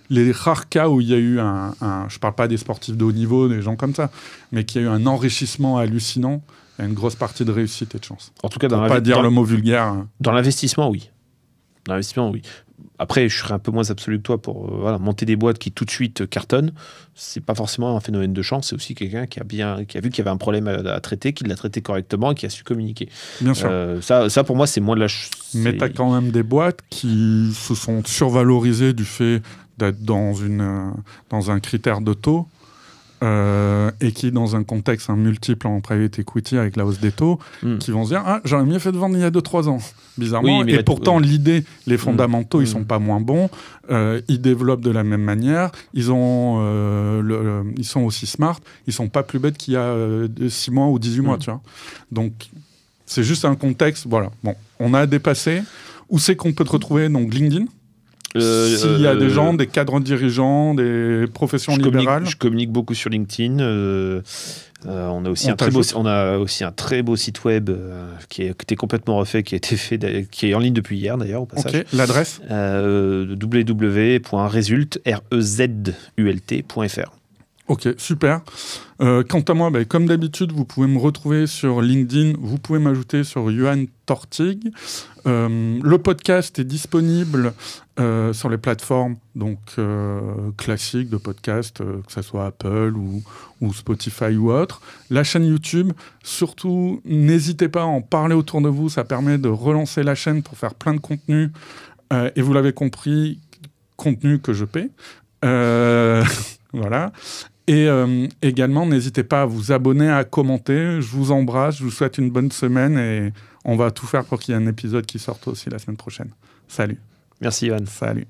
Les rares cas où il y a eu je ne parle pas des sportifs de haut niveau, des gens comme ça, mais qu'il y a eu un enrichissement hallucinant, il y a une grosse partie de réussite et de chance. En tout cas, pour pas dire le mot vulgaire. Dans l'investissement, oui. Après, je serais un peu moins absolu que toi pour monter des boîtes qui tout de suite cartonnent. C'est pas forcément un phénomène de chance, c'est aussi quelqu'un qui a vu qu'il y avait un problème à traiter, qui l'a traité correctement et qui a su communiquer. Bien sûr. Ça, pour moi, c'est moins de la... Mais tu as quand même des boîtes qui se sont survalorisées du fait d'être dans un critère de taux et qui, dans un contexte multiple en private equity avec la hausse des taux, qui vont se dire « Ah, j'aurais mieux fait de vendre il y a 2-3 ans ». Bizarrement. Oui, et pourtant, l'idée, les fondamentaux, ils sont pas moins bons. Ils développent de la même manière. Ils sont aussi smart. Ils sont pas plus bêtes qu'il y a 6 mois ou 18 mois, tu vois. Donc, c'est juste un contexte. Voilà. Bon, on a dépassé. Où c'est qu'on peut te retrouver? Donc, LinkedIn. S'il y a des gens, des cadres dirigeants, des professions libérales. Je communique beaucoup sur LinkedIn. On a aussi un très beau site web qui était complètement refait, qui est en ligne depuis hier d'ailleurs au passage. Ok, l'adresse www.rezult.fr. Ok, super. Quant à moi, comme d'habitude, vous pouvez me retrouver sur LinkedIn, vous pouvez m'ajouter sur Johan Tortig. Le podcast est disponible sur les plateformes classiques de podcast, que ce soit Apple ou Spotify ou autre. La chaîne YouTube, surtout, n'hésitez pas à en parler autour de vous, ça permet de relancer la chaîne pour faire plein de contenu. Et vous l'avez compris, contenu que je paie. Voilà. Et également, n'hésitez pas à vous abonner, à commenter. Je vous embrasse, je vous souhaite une bonne semaine et on va tout faire pour qu'il y ait un épisode qui sorte aussi la semaine prochaine. Salut. Merci, Yohan. Salut.